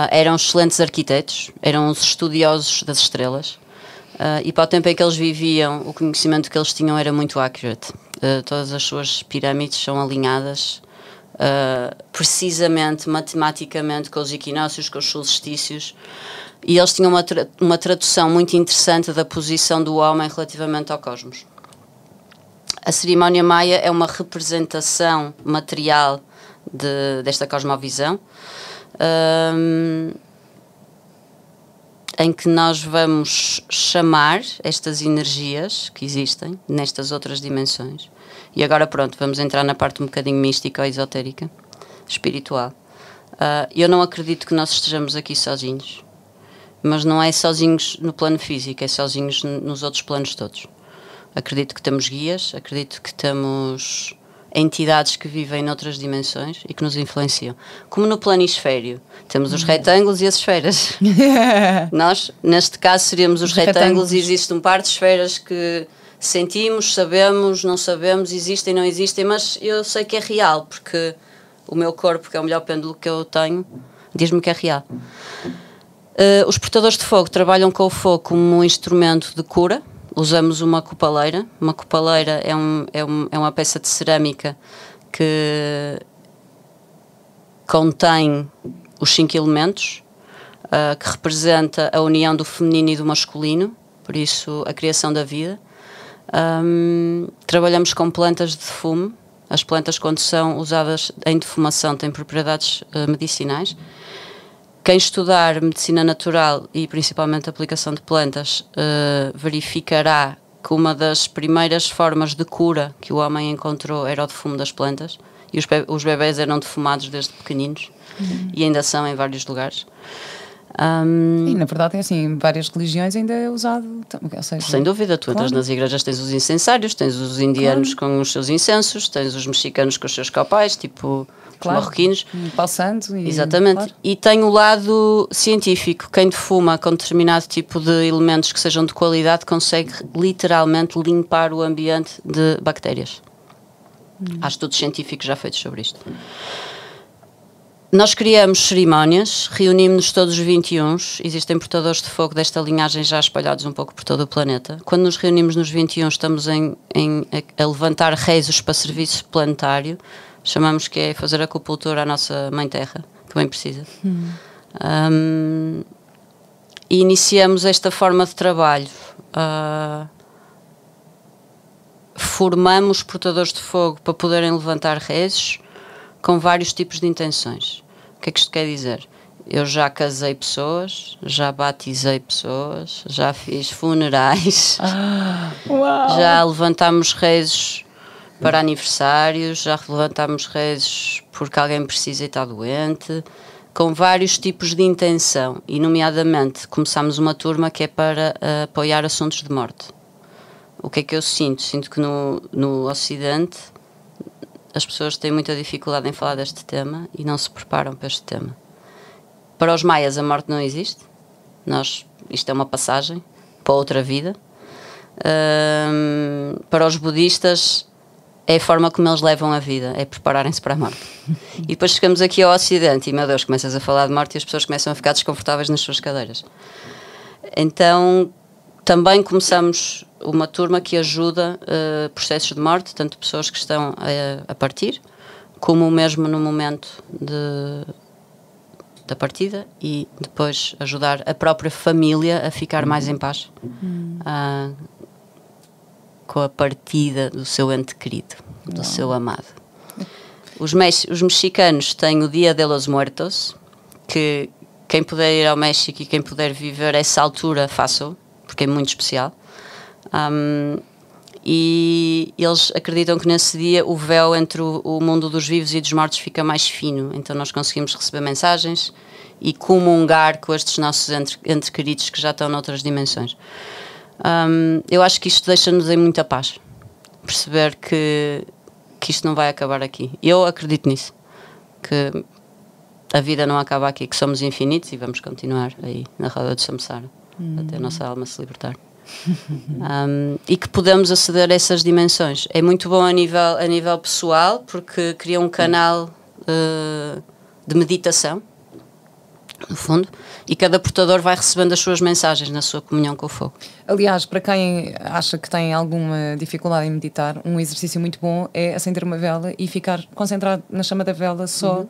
Eram excelentes arquitetos, eram os estudiosos das estrelas, e para o tempo em que eles viviam, o conhecimento que eles tinham era muito accurate. Todas as suas pirâmides são alinhadas precisamente, matematicamente, com os equinócios, com os solstícios, e eles tinham uma tradução muito interessante da posição do homem relativamente ao cosmos. A cerimónia maia é uma representação material desta cosmovisão, em que nós vamos chamar estas energias que existem nestas outras dimensões. E agora pronto, vamos entrar na parte um bocadinho mística ou esotérica, espiritual. Eu não acredito que nós estejamos aqui sozinhos, mas não é sozinhos no plano físico, é sozinhos nos outros planos todos. Acredito que temos guias, acredito que temos entidades que vivem noutras dimensões e que nos influenciam. Como no planisfério, temos os retângulos e as esferas. Nós, neste caso, seríamos os retângulos e existe um par de esferas que sentimos, sabemos, não sabemos, existem, não existem, mas eu sei que é real, porque o meu corpo, que é o melhor pêndulo que eu tenho, diz-me que é real. Os portadores de fogo trabalham com o fogo como um instrumento de cura. Usamos uma copaleira. Uma copaleira é uma peça de cerâmica que contém os 5 elementos, que representa a união do feminino e do masculino, por isso a criação da vida. Trabalhamos com plantas de defume. As plantas, quando são usadas em defumação, têm propriedades medicinais. Quem estudar medicina natural e principalmente a aplicação de plantas verificará que uma das primeiras formas de cura que o homem encontrou era o defume das plantas, e os bebés eram defumados desde pequeninos e ainda são em vários lugares. E na verdade é assim, em várias religiões ainda é usado, ou seja, sem dúvida, tu entras nas igrejas, tens os incensários, tens os indianos com os seus incensos, tens os mexicanos com os seus copais, tipo os marroquinos. Passando. Exatamente. E tem o lado científico. Quem defuma com determinado tipo de elementos que sejam de qualidade consegue literalmente limpar o ambiente de bactérias. Há estudos científicos já feitos sobre isto. Nós criamos cerimónias, reunimos-nos todos os 21, existem portadores de fogo desta linhagem já espalhados um pouco por todo o planeta. Quando nos reunimos nos 21, estamos a levantar rezos para serviço planetário, chamamos que é fazer acupuntura à nossa Mãe Terra, que bem precisa. E iniciamos esta forma de trabalho. Formamos portadores de fogo para poderem levantar rezos, com vários tipos de intenções. O que é que isto quer dizer? Eu já casei pessoas, já batizei pessoas, já fiz funerais, já levantámos rezos para aniversários, já levantámos rezos porque alguém precisa e está doente, com vários tipos de intenção. E, nomeadamente, começámos uma turma que é para apoiar assuntos de morte. O que é que eu sinto? Sinto que no Ocidente as pessoas têm muita dificuldade em falar deste tema e não se preparam para este tema. Para os maias a morte não existe. Isto é uma passagem para outra vida. Para os budistas é a forma como eles levam a vida, é prepararem-se para a morte. E depois chegamos aqui ao Ocidente e, meu Deus, começas a falar de morte e as pessoas começam a ficar desconfortáveis nas suas cadeiras. Então também começamos uma turma que ajuda processos de morte, tanto pessoas que estão a partir, como mesmo no momento da partida, e depois ajudar a própria família a ficar mais em paz com a partida do seu ente querido, do seu amado. Os mexicanos têm o Dia de los Muertos, que quem puder ir ao México e quem puder viver essa altura, faça-o, porque é muito especial. e eles acreditam que nesse dia o véu entre o mundo dos vivos e dos mortos fica mais fino, então nós conseguimos receber mensagens e comungar com estes nossos entre queridos que já estão noutras dimensões. Eu acho que isto deixa-nos em muita paz, perceber que isto não vai acabar aqui. Eu acredito nisso, que a vida não acaba aqui, que somos infinitos e vamos continuar aí na roda de samsara até a nossa alma se libertar. E que podemos aceder a essas dimensões. É muito bom a nível pessoal, porque cria um canal de meditação, no fundo, e cada portador vai recebendo as suas mensagens na sua comunhão com o fogo. Aliás, para quem acha que tem alguma dificuldade em meditar, um exercício muito bom é acender uma vela e ficar concentrado na chama da vela só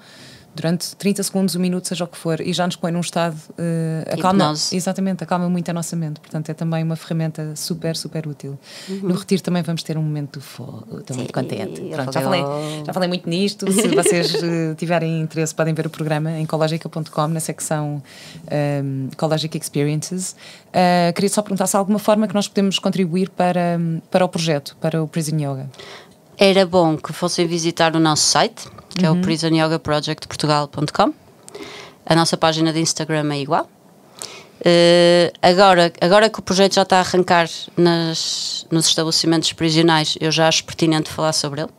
durante 30 segundos, um minuto, seja o que for, e já nos põe num estado acalma, exatamente, acalma muito a nossa mente. Portanto, é também uma ferramenta super, super útil. No retiro também vamos ter um momento do fogo. Estou muito contente. Pronto, já falei muito nisto. Se vocês tiverem interesse, podem ver o programa em ecologica.com, na secção Ecologic Experiences. Queria só perguntar se há alguma forma que nós podemos contribuir para o projeto, para o Prison Yoga. Era bom que fossem visitar o nosso site, que é o prisonyogaprojectportugal.com. A nossa página de Instagram é igual. Agora que o projeto já está a arrancar nos estabelecimentos prisionais, eu já acho pertinente falar sobre ele.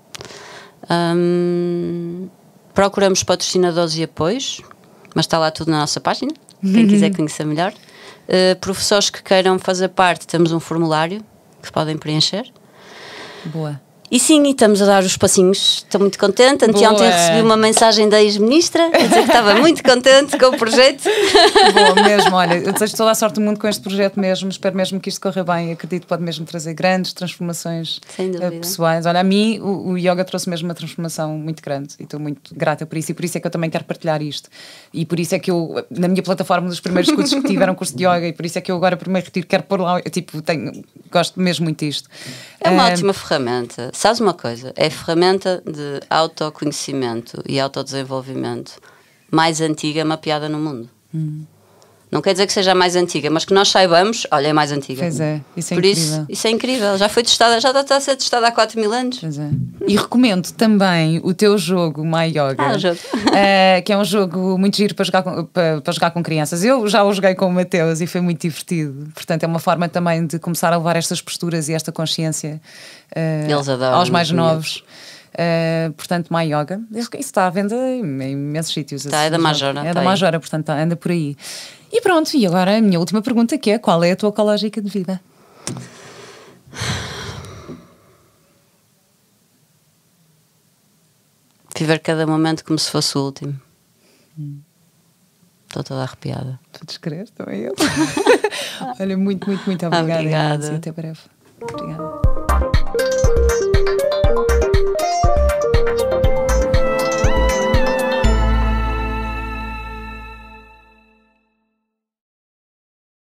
Procuramos patrocinadores e apoios, mas está lá tudo na nossa página, quem quiser conhecer melhor. Professores que queiram fazer parte, temos um formulário que podem preencher. Boa. E sim, e estamos a dar os passinhos. Estou muito contente. Anteontem recebi uma mensagem da ex-ministra a dizer que estava muito contente com o projeto. Boa, mesmo. Olha, eu desejo toda a sorte do mundo com este projeto mesmo. Espero mesmo que isto corra bem. Acredito que pode mesmo trazer grandes transformações pessoais. Olha, a mim o yoga trouxe mesmo uma transformação muito grande e estou muito grata por isso. E por isso é que eu também quero partilhar isto. E por isso é que eu, na minha plataforma, dos primeiros cursos que tive, era um curso de yoga. E por isso é que eu agora, primeiro retiro, quero pôr lá. Gosto mesmo muito disto. É uma ótima ferramenta. Sabes uma coisa? É a ferramenta de autoconhecimento e autodesenvolvimento mais antiga mapeada no mundo. Não quer dizer que seja a mais antiga, mas que nós saibamos, olha, é mais antiga. Pois é, isso é Por incrível. Isso é incrível. Já foi testada, já está a ser testada há 4.000 anos. Pois é. E recomendo também o teu jogo My Yoga, o jogo. Que é um jogo muito giro para jogar com crianças. Eu já o joguei com o Mateus e foi muito divertido. Portanto, é uma forma também de começar a levar estas posturas e esta consciência aos mais novos. Portanto, My Yoga, isso está à venda em imensos sítios. É da Majora. É da Majora, portanto anda por aí. E pronto, e agora a minha última pergunta, que é: qual é a tua ecológica de vida? Viver cada momento como se fosse o último. Estou toda arrepiada. Podes crer, também eu. Olha, muito, muito, muito obrigada. Obrigada. E até breve.